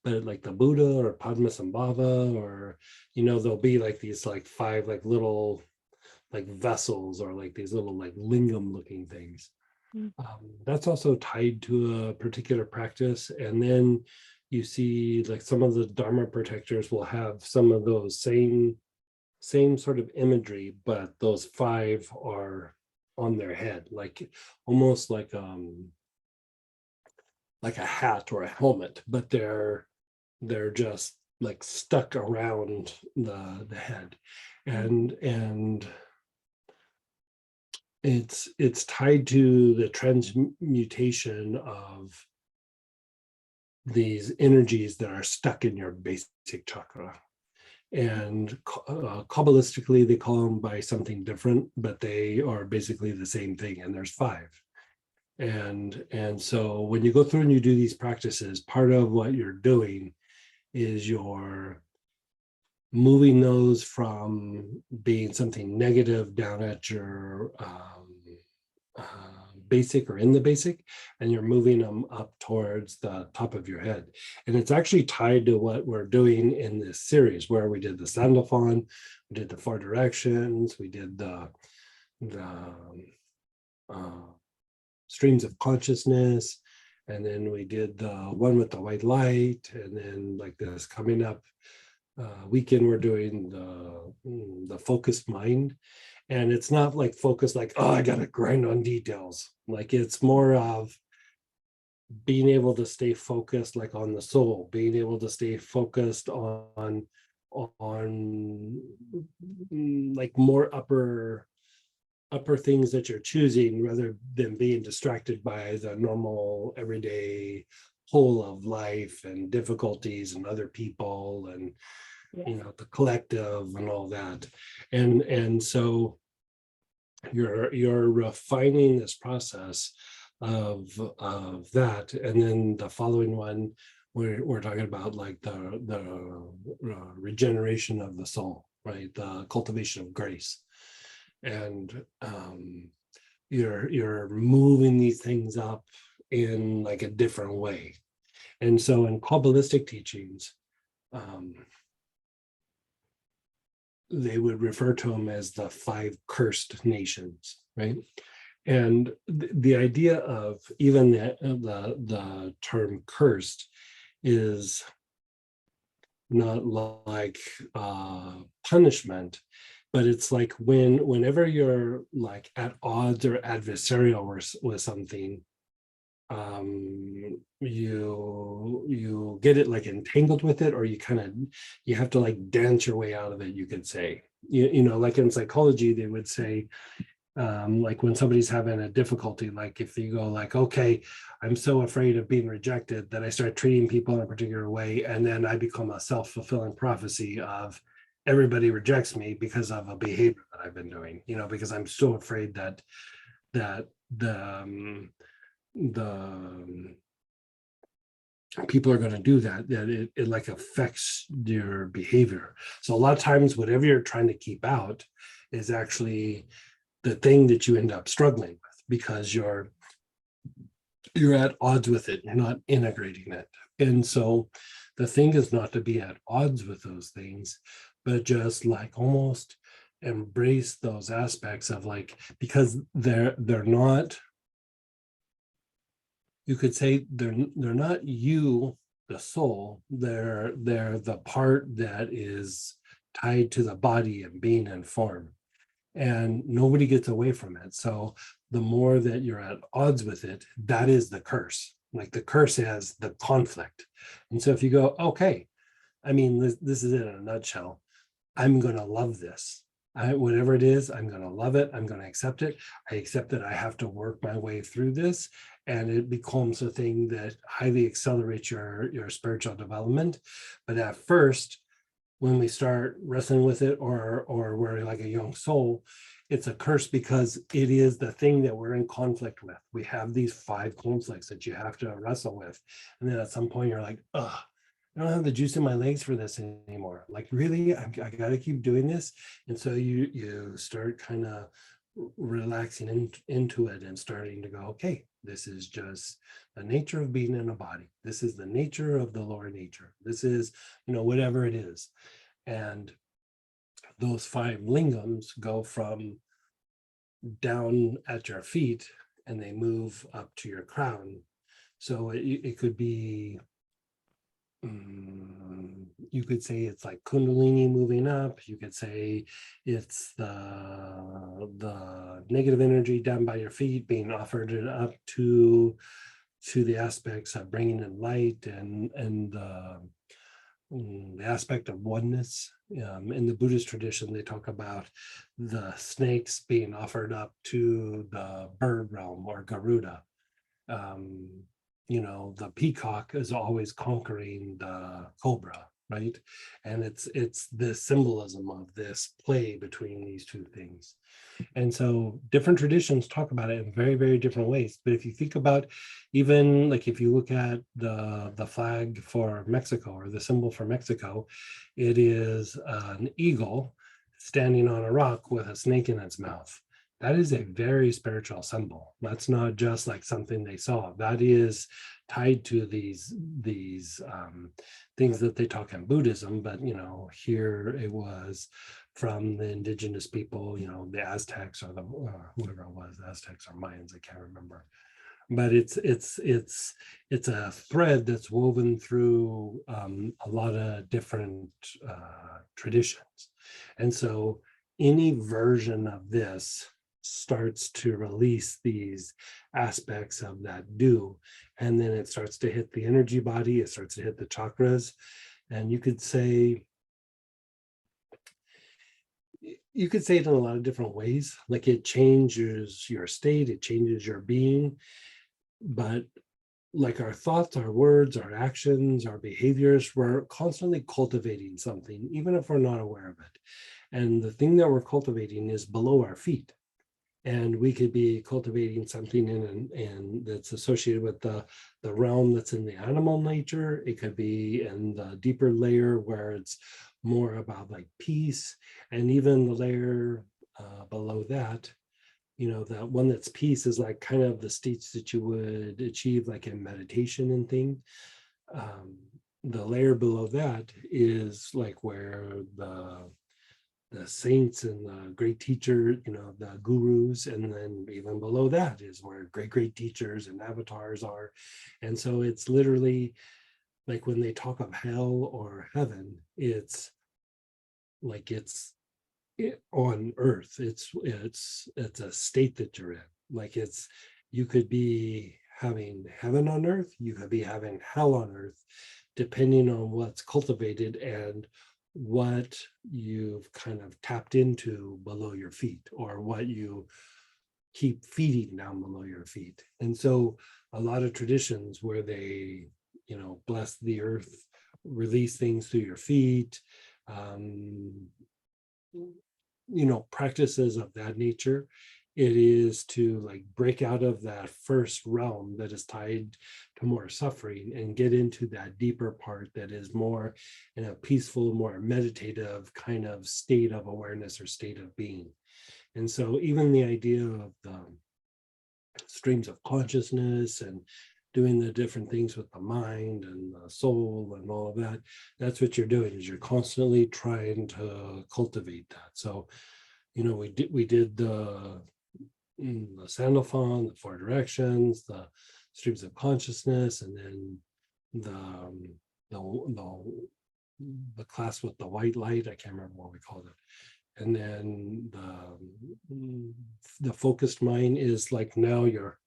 but like the Buddha or Padmasambhava, or you know, there'll be like these like 5 like little like vessels or like these little like lingam looking things. That's also tied to a particular practice. And then you see like some of the Dharma protectors will have some of those same sort of imagery, but those 5 are on their head, like almost like a hat or a helmet, but they're just like stuck around the head, and it's tied to the transmutation of these energies that are stuck in your basic chakra. And Kabbalistically, they call them by something different, but they are basically the same thing. And there's 5. And so when you go through and you do these practices, part of what you're doing is you're moving those from being something negative down at your basic or in the basic, and you're moving them up towards the top of your head. And it's actually tied to what we're doing in this series, where we did the Sandalphon, we did the 4 directions, we did the streams of consciousness, and then we did the one with the white light, and then like this coming up weekend we're doing the focused mind. And it's not like focus like, oh, I gotta grind on details. Like it's more of being able to stay focused, like on the soul, being able to stay focused on like more upper things that you're choosing, rather than being distracted by the normal everyday whole of life and difficulties and other people and the collective and all that. And so you're refining this process of that. And then the following one, we're talking about like the regeneration of the soul, right? The cultivation of grace. And you're moving these things up in like a different way. And so in Kabbalistic teachings, they would refer to them as the 5 cursed nations, right? And the idea of even the term cursed is not like punishment, but it's like whenever you're like at odds or adversarial with something, you get it like entangled with it, or you have to like dance your way out of it, you could say. You know, like in psychology they would say, like when somebody's having a difficulty, like if you go like, okay, I'm so afraid of being rejected that I start treating people in a particular way, and then I become a self-fulfilling prophecy of everybody rejects me because of a behavior that I've been doing, because I'm so afraid that the people are going to do that it like affects your behavior. So a lot of times whatever you're trying to keep out is actually the thing that you end up struggling with, because you're at odds with it, you're not integrating it. And so the thing is not to be at odds with those things, but just like almost embrace those aspects of like, because they're not, you could say they're not you, the soul, they're the part that is tied to the body and being and form, and nobody gets away from it. So the more that you're at odds with it, that is the curse. Like the curse has the conflict. And so if you go, okay, I mean, this is it in a nutshell, I'm going to love this. Whatever it is, I'm going to love it. I'm going to accept it. I accept that I have to work my way through this, and it becomes a thing that highly accelerates your spiritual development. But at first, when we start wrestling with it, or we're like a young soul, it's a curse because it is the thing that we're in conflict with. We have these 5 conflicts that you have to wrestle with. And then at some point you're like, ugh, I don't have the juice in my legs for this anymore. Like, really, I got to keep doing this. And so you start kind of relaxing into it and starting to go, okay, this is just the nature of being in a body. This is the nature of the lower nature. This is, whatever it is. And those 5 lingams go from down at your feet and they move up to your crown. So it could be you could say it's like Kundalini moving up. You could say it's the negative energy down by your feet being offered it up to the aspects of bringing in light and the aspect of oneness. In the Buddhist tradition, they talk about the snakes being offered up to the bird realm or Garuda. The peacock is always conquering the cobra, right? And it's the symbolism of this play between these two things. And so different traditions talk about it in very, very different ways. But if you think about, even like if you look at the flag for Mexico, or the symbol for Mexico, it is an eagle standing on a rock with a snake in its mouth. That is a very spiritual symbol. That's not just like something they saw. That is tied to these things that they talk in Buddhism. But here it was from the indigenous people, the Aztecs or the whoever it was, Aztecs or Mayans, I can't remember. But it's a thread that's woven through a lot of different traditions. And so any version of this starts to release these aspects of that dew, and then it starts to hit the energy body, it starts to hit the chakras. And you could say it in a lot of different ways. Like it changes your state, it changes your being. But like our thoughts, our words, our actions, our behaviors, we're constantly cultivating something, even if we're not aware of it. And the thing that we're cultivating is below our feet. And we could be cultivating something in that's associated with the realm that's in the animal nature. It could be in the deeper layer where it's more about like peace, and even the layer below that, that one that's peace is like kind of the states that you would achieve like in meditation and thing. The layer below that is like where the saints and the great teacher, the gurus, and then even below that is where great teachers and avatars are. And so it's literally like when they talk of hell or heaven, it's like on earth. It's a state that you're in. Like you could be having heaven on earth, you could be having hell on earth, depending on what's cultivated and what you've kind of tapped into below your feet, or what you keep feeding down below your feet. And so a lot of traditions where they, bless the earth, release things through your feet, practices of that nature, it is to like break out of that first realm that is tied to more suffering and get into that deeper part that is more in a peaceful, more meditative kind of state of awareness or state of being. And so even the idea of the streams of consciousness and doing the different things with the mind and the soul and all of that, that's what you're doing, is you're constantly trying to cultivate that. So we did the Sandalphon, the Four Directions, the Streams of Consciousness, and then the class with the white light. I can't remember what we called it. And then the focused mind is like, now you're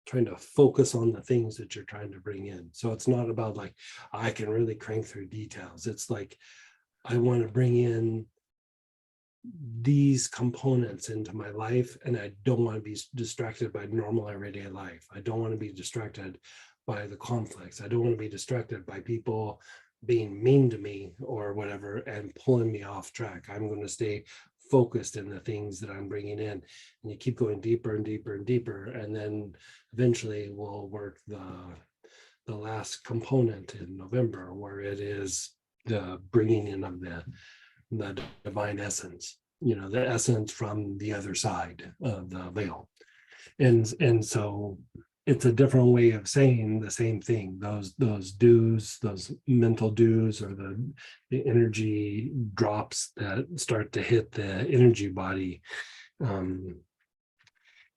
trying to focus on the things that you're trying to bring in. So it's not about like, I can really crank through details. It's like, I want to bring in these components into my life, and I don't want to be distracted by normal everyday life. I don't want to be distracted by the conflicts. I don't want to be distracted by people being mean to me or whatever and pulling me off track. I'm going to stay focused in the things that I'm bringing in, and you keep going deeper and deeper and deeper, and then eventually we'll work the last component in November, where it is the bringing in of the divine essence, the essence from the other side of the veil. And so it's a different way of saying the same thing. Those dews, those mental dews, or the energy drops that start to hit the energy body,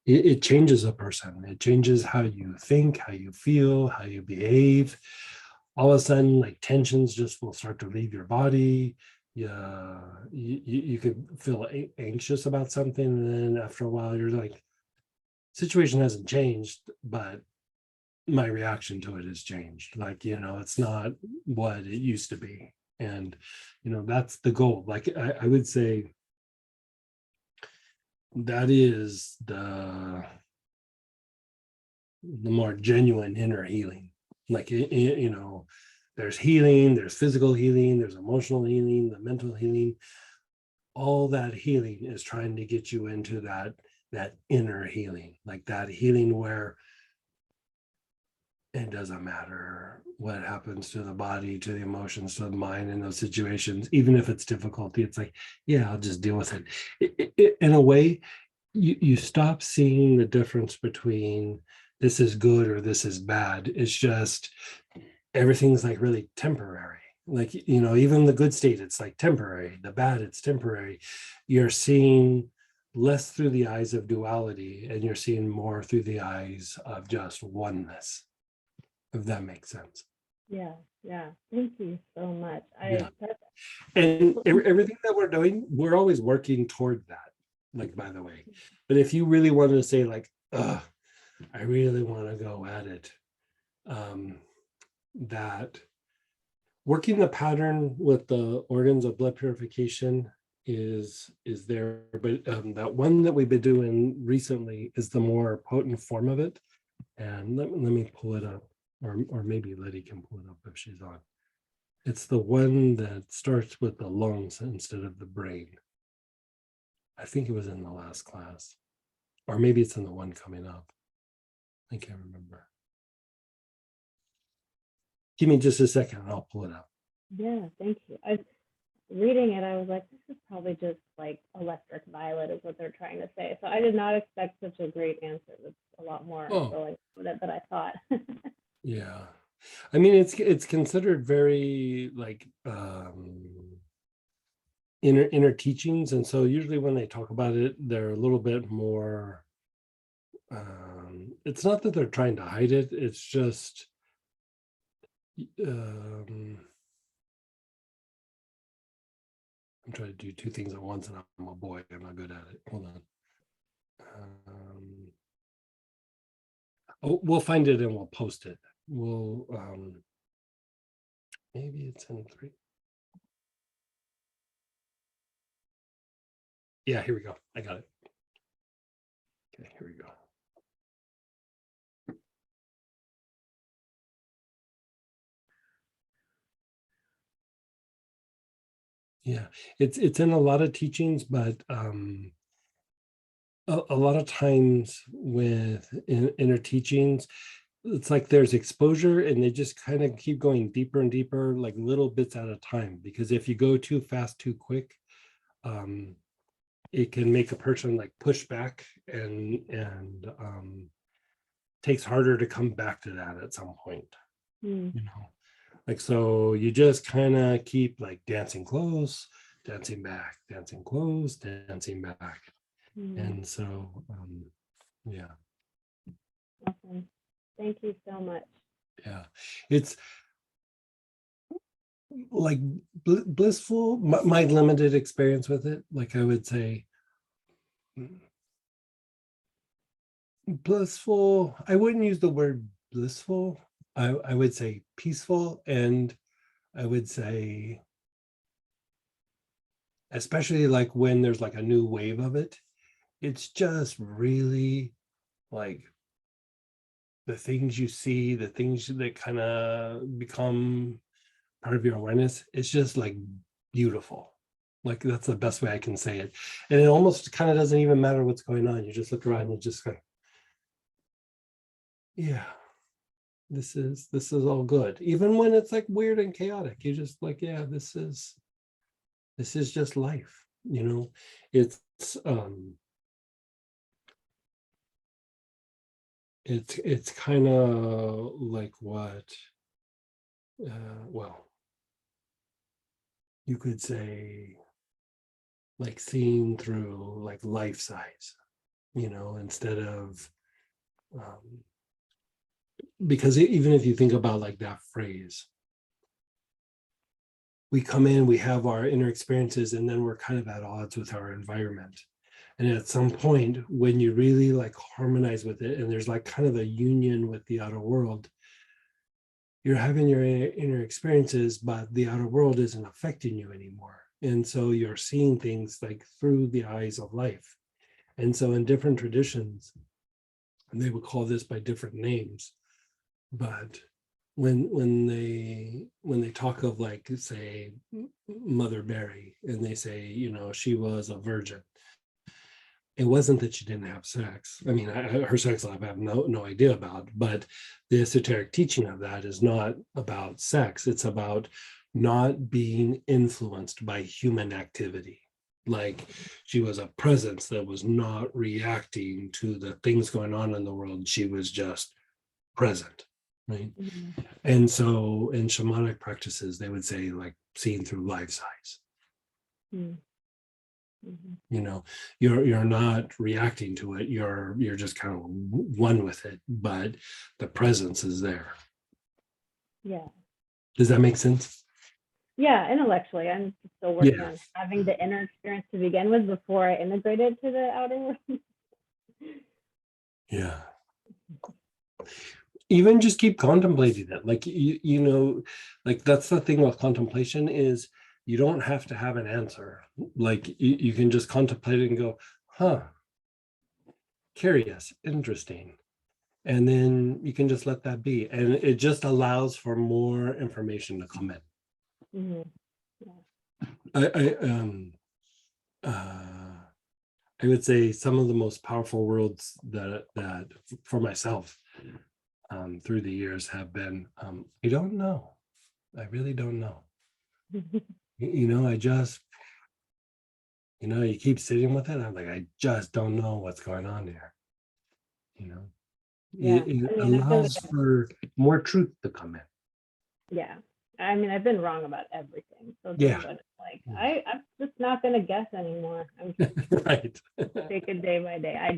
it changes a person. It changes how you think, how you feel, how you behave. all of a sudden like tensions just will start to leave your body. Yeah, you could feel anxious about something, and then after a while you're like, situation hasn't changed, but my reaction to it has changed. Like, it's not what it used to be. And that's the goal. Like I would say that is the more genuine inner healing. Like there's healing, there's physical healing, there's emotional healing, the mental healing. All that healing is trying to get you into that inner healing, like that healing where it doesn't matter what happens to the body, to the emotions, to the mind in those situations, even if it's difficulty. It's like, yeah, I'll just deal with it. In a way, you stop seeing the difference between this is good or this is bad. It's just everything's like really temporary. Like, even the good state, it's like temporary. The bad, it's temporary. You're seeing less through the eyes of duality, and you're seeing more through the eyes of just oneness, if that makes sense. Yeah, yeah. Thank you so much. Yeah. And everything that we're doing, we're always working toward that, like, by the way. But if you really wanted to say like, I really want to go at it, that working the pattern with the organs of blood purification is there, but that one that we've been doing recently is the more potent form of it. And let me pull it up, or maybe Letty can pull it up if she's on. It's the one that starts with the lungs instead of the brain. I think it was in the last class, or maybe it's in the one coming up. I can't remember. Give me just a second and I'll pull it up. Yeah, thank you. Reading it, I was like, this is probably just like electric violet is what they're trying to say. So I did not expect such a great answer. It's a lot more going with it than I thought. Yeah. I mean, it's considered very like inner teachings. And so usually when they talk about it, they're a little bit more, it's not that they're trying to hide it. It's just, I'm trying to do two things at once and I'm a boy. I'm not good at it. Hold on. We'll find it and we'll post it. We'll, maybe it's in 3. Yeah, here we go. I got it. Okay, here we go. Yeah, it's in a lot of teachings, but a lot of times with inner teachings, it's like there's exposure and they just kind of keep going deeper and deeper, like little bits at a time. Because if you go too fast, too quick, it can make a person like push back and takes harder to come back to that at some point. Like, so you just kind of keep like dancing close, dancing back, dancing close, dancing back. And so yeah. Awesome. Thank you so much. Yeah, it's like blissful. My limited experience with it, like I would say, blissful. I wouldn't use the word blissful. I would say peaceful, and I would say, especially like when there's like a new wave of it, it's just really like the things you see, the things that kind of become part of your awareness. It's just like beautiful. Like that's the best way I can say it. And it almost kind of doesn't even matter what's going on. You just look around and just go, yeah, this is all good. Even when it's like weird and chaotic, you just like, yeah, this is just life, It's it's kind of like what well, you could say like seeing through like life size, instead of because even if you think about like that phrase, we come in, we have our inner experiences, and then we're kind of at odds with our environment. And at some point, when you really like harmonize with it, and there's like kind of a union with the outer world, you're having your inner experiences, but the outer world isn't affecting you anymore. And so you're seeing things like through the eyes of life. And so in different traditions, and they would call this by different names, but when they talk of, like, say, Mother Mary, and they say, you know, she was a virgin, it wasn't that she didn't have sex. I mean, her sex life I have no idea about, but the esoteric teaching of that is not about sex. It's about not being influenced by human activity. Like, she was a presence that was not reacting to the things going on in the world. She was just present, right? Mhm. And so in shamanic practices, they would say, like, seeing through life size. Mm. Mhm. You know, you're not reacting to it, you're just kind of one with it, but the presence is there. Yeah. Does that make sense? Yeah, intellectually, I'm still working Yeah. on having the inner experience to begin with before I integrated to the outer world. Yeah, even just keep contemplating it, like, you know, like, that's the thing with contemplation, is you don't have to have an answer. Like, you can just contemplate it and go, huh, curious, interesting, and then you can just let that be, and it just allows for more information to come in. Mhm. I would say some of the most powerful words that for myself through the years have been, I don't know. I really don't know. You know, I just, you know, you keep sitting with it. I'm like, I just don't know what's going on here. You know, Yeah, it I mean, I feel allows for more truth to come in. yeah. I mean, I've been wrong about everything. So Yeah. then, but it's like, Mm. I'm just not gonna guess anymore. I'm just Right. take it day by day. I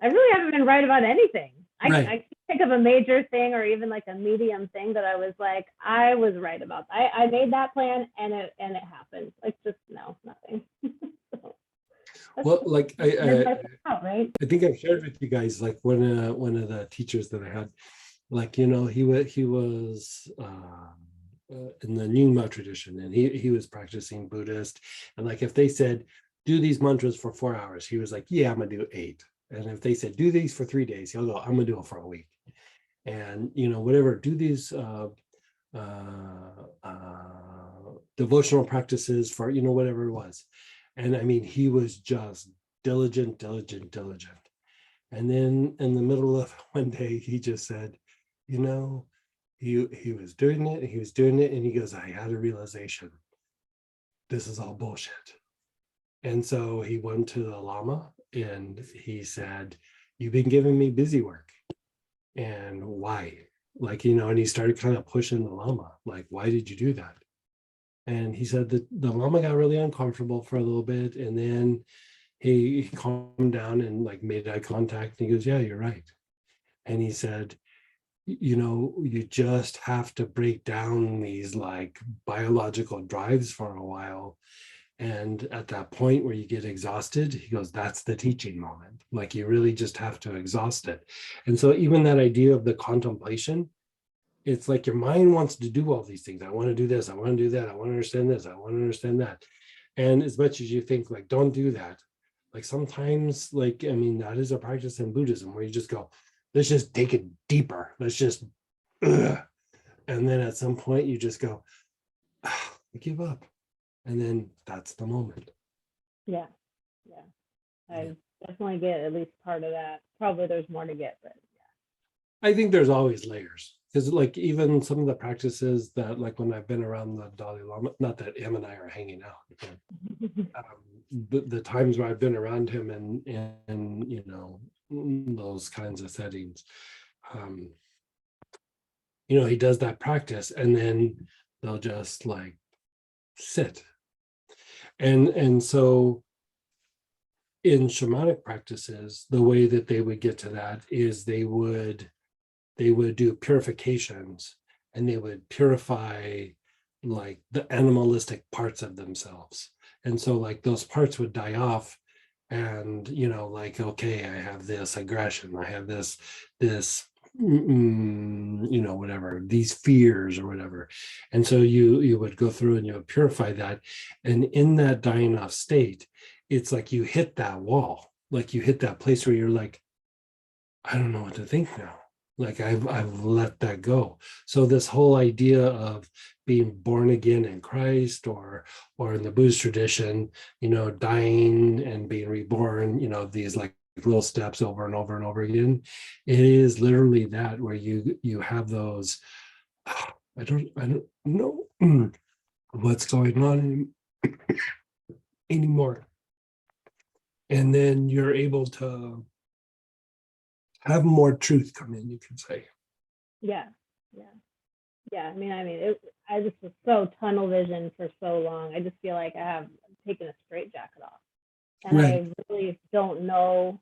really haven't been right about anything. Right. I can't think of a major thing or even like a medium thing that I was like, I was right about. I made that plan and it happened. Like, just no, nothing. So, that's Well, like, out, right? I think I've shared with you guys, like, one of the teachers that I had, like, you know, he was in the Nyingma tradition, and he was practicing Buddhist, and like, if they said do these mantras for 4 hours, he was like, yeah, I'm gonna do 8. And if they said do these for 3 days, he'll go, I'm gonna do it for a week. And, you know, whatever, do these devotional practices for, you know, whatever it was. And I mean, he was just diligent. And then in the middle of one day, he just said, you know, he was doing it, and he goes, I had a realization. This is all bullshit. And so he went to the Lama and he said, you've been giving me busy work. And why? Like, you know, and he started kind of pushing the Lama, like, why did you do that? And he said that the Lama got really uncomfortable for a little bit, and then he calmed down and like made eye contact, and he goes, yeah, you're right. And he said, you know, you just have to break down these like biological drives for a while, and at that point where you get exhausted, he goes, that's the teaching moment. Like, you really just have to exhaust it. And so even that idea of the contemplation, it's like your mind wants to do all these things. I want to do this, I want to do that, I want to understand this, I want to understand that. And as much as you think, like, don't do that, like, sometimes, like, I mean, that is a practice in Buddhism where you just go, let's just take it deeper, let's just ugh. And then at some point you just go, I give up, and then that's the moment. Yeah. I definitely get at least part of that. Probably there's more to get, but I think there's always layers, because like even some of the practices that, like, when I've been around the Dalai Lama, not that him and I are hanging out, but the times where I've been around him and you know, those kinds of settings, you know, he does that practice and then they'll just like sit. And so in shamanic practices, the way that they would get to that is they would do purifications, and they would purify like the animalistic parts of themselves. And so like those parts would die off, and like, okay, I have this aggression, I have this whatever, these fears or whatever. And so you would go through and you would purify that. And in that dying off state, it's like you hit that wall, like you hit that place where you're like, I don't know what to think now. Like I've let that go. So this whole idea of being born again in Christ, or in the Buddhist tradition, dying and being reborn, these like little steps over and over and over again. It is literally that, where you have those, I don't know what's going on anymore. And then you're able to have more truth come in, you can say. Yeah, yeah, yeah. I just was so tunnel vision for so long. I just feel like I have taken a straitjacket off, and Right. I really don't know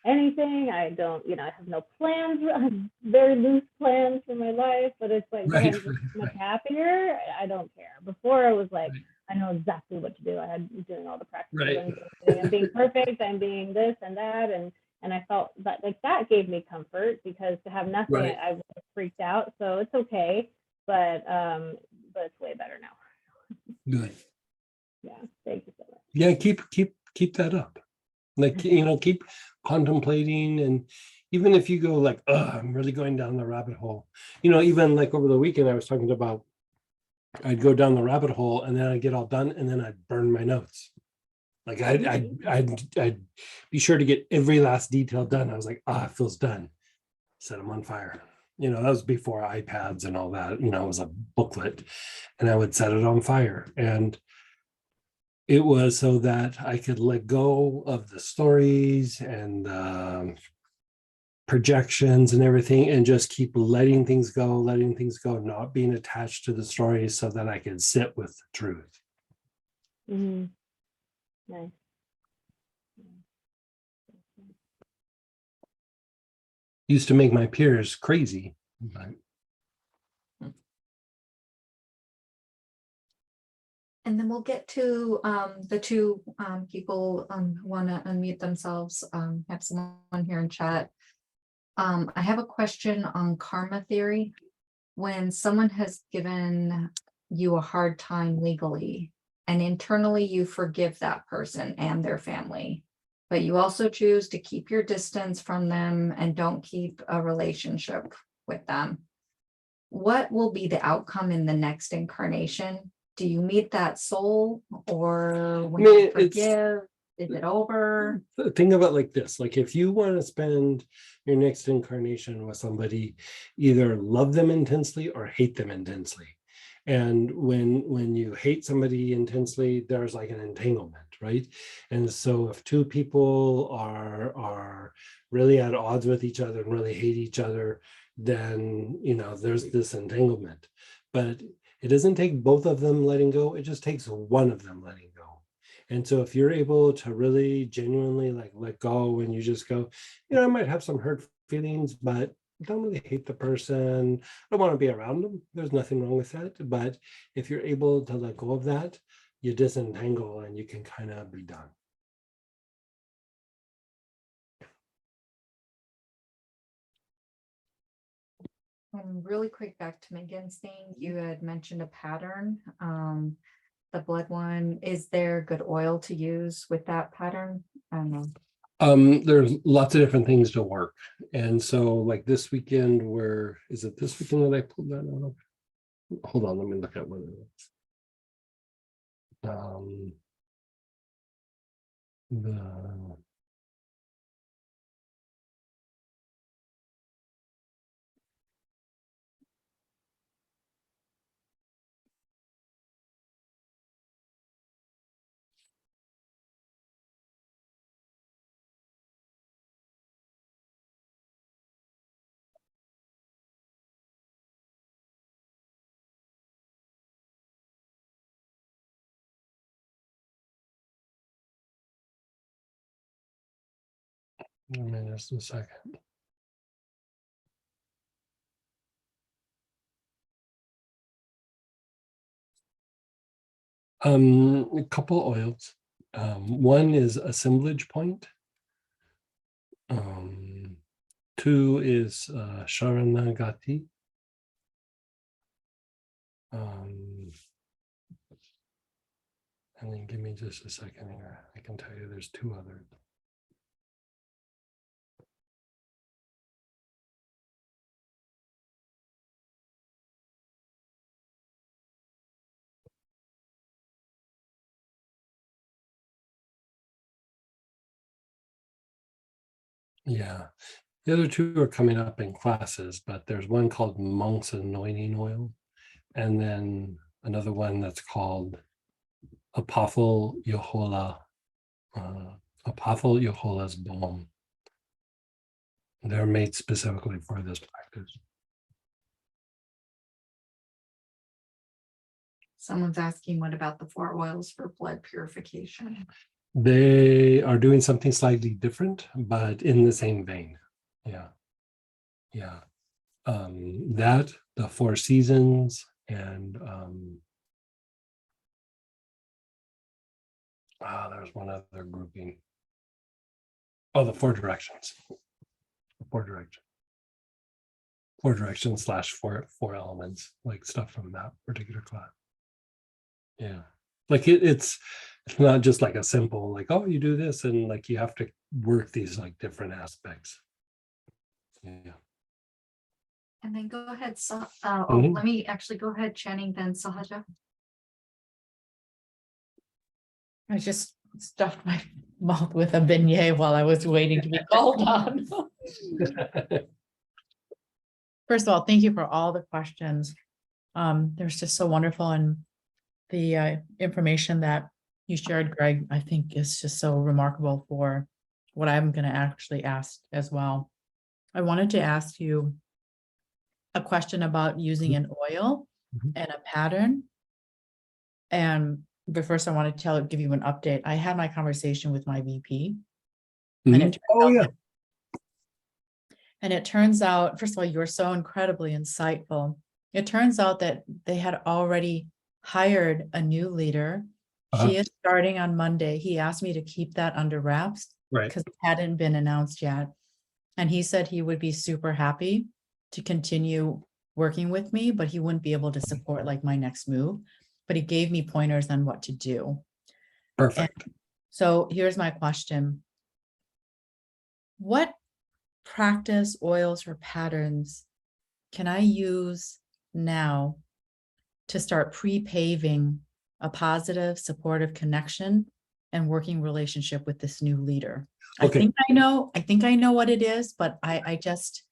anything. I don't, I have no plans. I have very loose plans for my life, but it's like, but Right, I'm just much happier. I don't care. Before it was like, Right. I know exactly what to do. I had doing all the practices. Right. I'm being perfect. I'm being this and that, and I felt that like that gave me comfort, because to have nothing, Right. I was freaked out. So it's okay, but it's way better now. Good. Yeah, thank you so much. Yeah, keep that up. Like, keep contemplating. And even if you go like, oh, I'm really going down the rabbit hole, even like over the weekend, I was talking about, I'd go down the rabbit hole and then I'd get all done and then I'd burn my notes. Like I'd be sure to get every last detail done. I was like, it feels done. Set them on fire. That was before iPads and all that. It was a booklet, and I would set it on fire. And it was so that I could let go of the stories and projections and everything, and just keep letting things go, not being attached to the stories, so that I could sit with the truth. Mm-hmm. Nice. Used to make my peers crazy. But And then we'll get to the two people who want to unmute themselves. Have someone here in chat. I have a question on karma theory. When someone has given you a hard time legally, and internally you forgive that person and their family, but you also choose to keep your distance from them and don't keep a relationship with them, what will be the outcome in the next incarnation? Do you meet that soul, or when you forgive, is it over? Think of it like this: like, if you want to spend your next incarnation with somebody, either love them intensely or hate them intensely. And when you hate somebody intensely, there's like an entanglement, right? And so if two people are really at odds with each other and really hate each other, then there's this entanglement. But it doesn't take both of them letting go, it just takes one of them letting go. And so if you're able to really genuinely like let go, and you just go, I might have some hurt feelings, but I don't really hate the person, I don't want to be around them, there's nothing wrong with that. But if you're able to let go of that, you disentangle and you can kind of be done. Really quick, back to Megan's thing, you had mentioned a pattern. The blood one, is there good oil to use with that pattern? I don't know. There's lots of different things to work. And so like this weekend, is it this weekend that I pulled that out of? Hold on, let me look at what it is. The just a second. A couple oils. One is assemblage point. Two is Sharanagati. And then give me just a second here. I can tell you there's two others. Yeah, the other two are coming up in classes, but there's one called Monk's Anointing Oil, and then another one that's called Apothel Yohola, Apothel Yehola's Balm. They're made specifically for this practice. Someone's asking, what about the 4 oils for blood purification? They are doing something slightly different, but in the same vein. Yeah. Yeah. That, the 4 seasons, and there's one other grouping. Oh, the 4 directions. 4 directions. 4 directions / four elements, like stuff from that particular class. Yeah. Like it's not just like a simple, like, oh, you do this, and like you have to work these like different aspects. Yeah. And then go ahead, Mhm. let me actually go ahead, Channing, then Sahaja. I just stuffed my mouth with a beignet while I was waiting to be called on. First of all, thank you for all the questions. There's just so wonderful, and the information that you shared, Greg, I think is just so remarkable for what I'm going to actually ask as well. I wanted to ask you a question about using an oil Mhm. and a pattern. But first I want to give you an update. I had my conversation with my VP. And Mhm. it turns Oh out yeah. that- and it turns out, first of all, you're so incredibly insightful. It turns out that they had already hired a new leader. She is starting on Monday. He asked me to keep that under wraps Right. because it hadn't been announced yet. And he said he would be super happy to continue working with me, but he wouldn't be able to support like my next move. But he gave me pointers on what to do. Perfect. So here's my question. What practice, oils, or patterns can I use now to start pre-paving a positive, supportive connection and working relationship with this new leader? Okay. I think I know what it is, but I just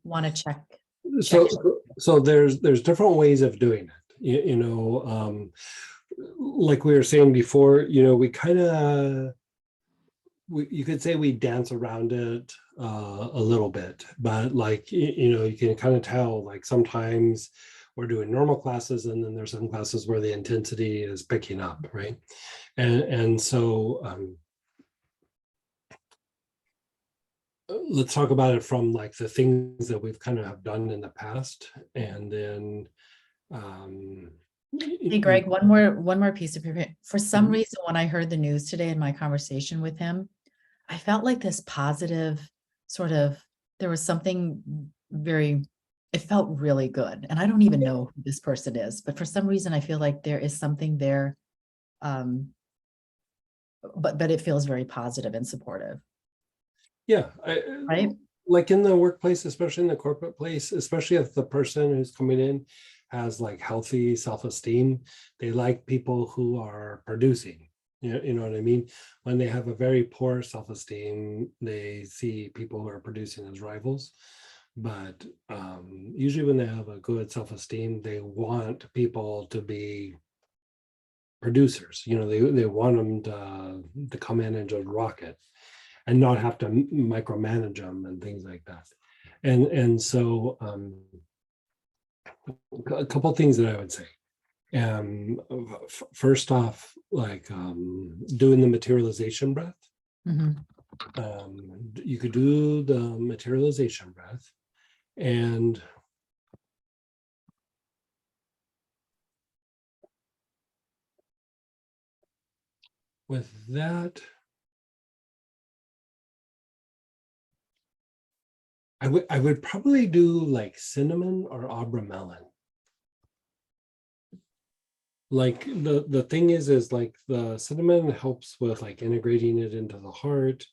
want to check. So there's different ways of doing it. Like we were saying before, we kind of, you could say we dance around it a little bit, but like, you can kind of tell, like sometimes we're doing normal classes and then there's some classes where the intensity is picking up, right? And so let's talk about it from like the things that we've kind of have done in the past, and then Hey, Greg, one more piece of information. For some Mhm. reason, when I heard the news today in my conversation with him, I felt like this positive sort of, there was something it felt really good. And I don't even know who this person is, but for some reason, I feel like there is something there. But it feels very positive and supportive, Yeah, right? like in the workplace, especially in the corporate place, especially if the person who's coming in has like healthy self-esteem, they like people who are producing. You know what I mean? When they have a very poor self-esteem, they see people who are producing as rivals. But usually when they have a good self-esteem, they want people to be producers. They want them to come in and just rock it and not have to micromanage them and things like that. And so a couple of things that I would say. First off, like doing the materialization breath. Mhm. You could do the materialization breath, and with that, I would probably do like cinnamon or abra melon. Like the thing is like the cinnamon helps with like integrating it into the heart.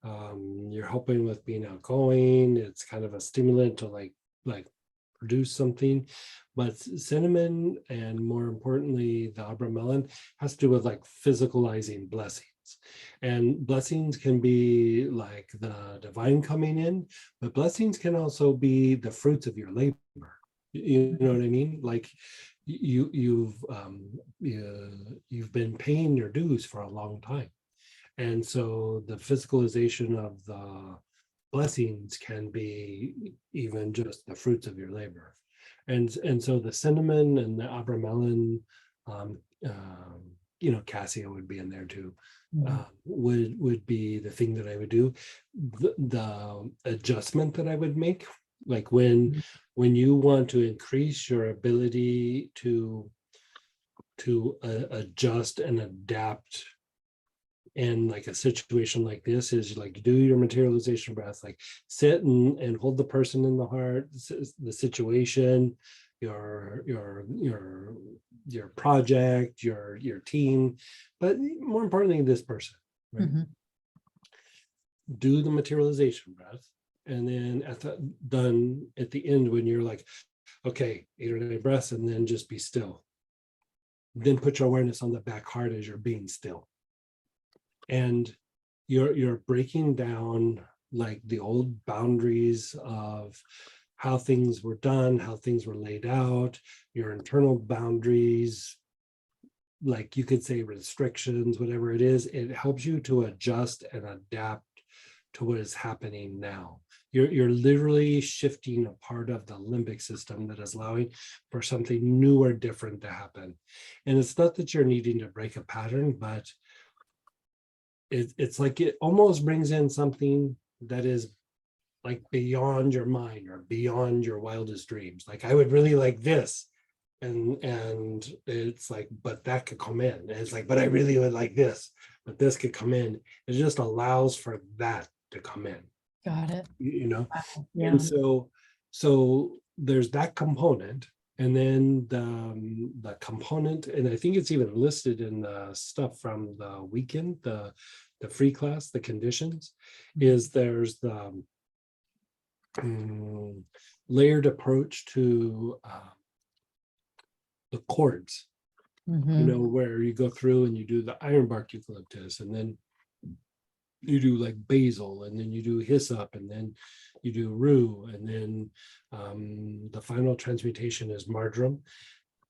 You're helping with being outgoing. It's kind of a stimulant to like produce something. But cinnamon, and more importantly, the abra melon, has to do with like physicalizing blessings. And blessings can be like the divine coming in, but blessings can also be the fruits of your labor. You know what I mean? Like you've been paying your dues for a long time. And so the physicalization of the blessings can be even just the fruits of your labor. And so the cinnamon and the abra melon, um, cassia would be in there too, would be the thing that I would do. The adjustment that I would make, like when you want to increase your ability to adjust and adapt in like a situation like this, is like do your materialization breath, like sit and hold the person in the heart, the situation, your project, your team, but more importantly, this person, right? Do the materialization breath, and then done at the end, when you're like, okay, 8 or 9 breaths, and then just be still. Then put your awareness on the back heart as you're being still. And you're breaking down like the old boundaries of how things were done, how things were laid out, your internal boundaries, like you could say restrictions, whatever it is. It helps you to adjust and adapt to what is happening now. You're literally shifting a part of the limbic system that is allowing for something new or different to happen. And it's not that you're needing to break a pattern, but it's like it almost brings in something that is like beyond your mind or beyond your wildest dreams. Like, I would really like this. And it's like, but that could come in. And it's like, but I really would like this, but this could come in. It just allows for that to come in. Got it. You know? Yeah. And so there's that component. And then the component, and I think it's even listed in the stuff from the weekend, the free class, the conditions, is there's the layered approach to the chords, where you go through and you do the ironbark eucalyptus, and then you do like basil, and then you do hyssop, and then you do rue, and then the final transmutation is marjoram.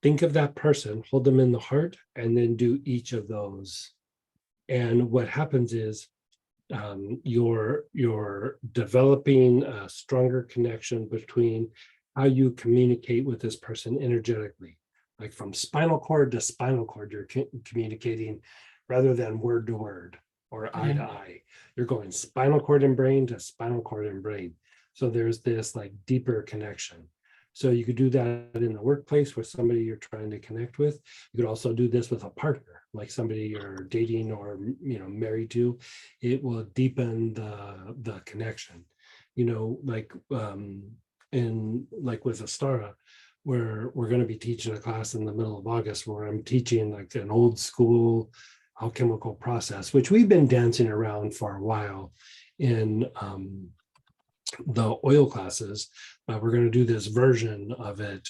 Think of that person, hold them in the heart, and then do each of those. And what happens is you're developing a stronger connection between how you communicate with this person energetically. Like from spinal cord to spinal cord, you're communicating rather than word to word or eye to eye. You're going spinal cord and brain to spinal cord and brain. So there's this like deeper connection. So you could do that in the workplace with somebody you're trying to connect with. You could also do this with a partner, like somebody you're dating or married to. It will deepen the connection. Like with Astara, where we're going to be teaching a class in the middle of August where I'm teaching like an old school alchemical process, which we've been dancing around for a while in the oil classes, but we're going to do this version of it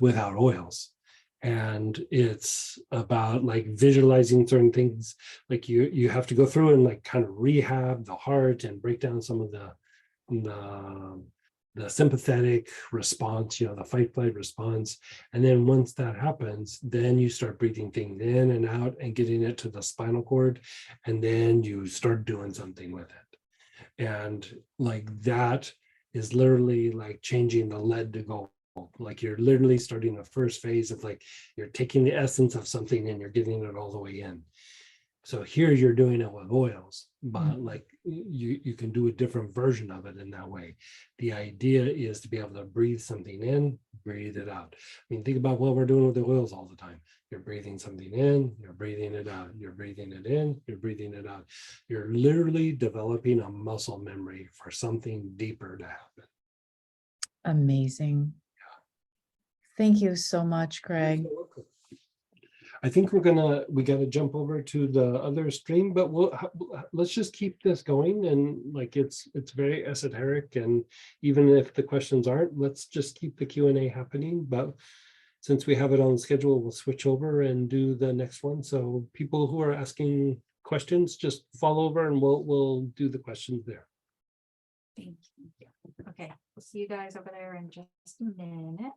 without oils. And it's about like visualizing certain things. Like you have to go through and like kind of rehab the heart and break down some of the sympathetic response, the fight flight response. And then once that happens, then you start breathing things in and out and getting it to the spinal cord, and then you start doing something with it. And like that is literally like changing the lead to gold. Like you're literally starting the first phase of like you're taking the essence of something and you're getting it all the way in. So here you're doing it with oils, but Mhm. like you can do a different version of it in that way. The idea is to be able to breathe something in, breathe it out. I mean, think about what we're doing with the oils all the time. You're breathing something in, you're breathing it out, you're breathing it in, you're breathing it out. You're literally developing a muscle memory for something deeper to happen. Amazing. Thank you so much, Greg. I think we gotta jump over to the other stream, but let's just keep this going, and like it's very esoteric, and even if the questions aren't, let's just keep the Q&A happening. But since we have it on the schedule, we'll switch over and do the next one. So people who are asking questions, just fall over and we'll do the questions there. Thank you. Okay, we'll see you guys over there in just a minute.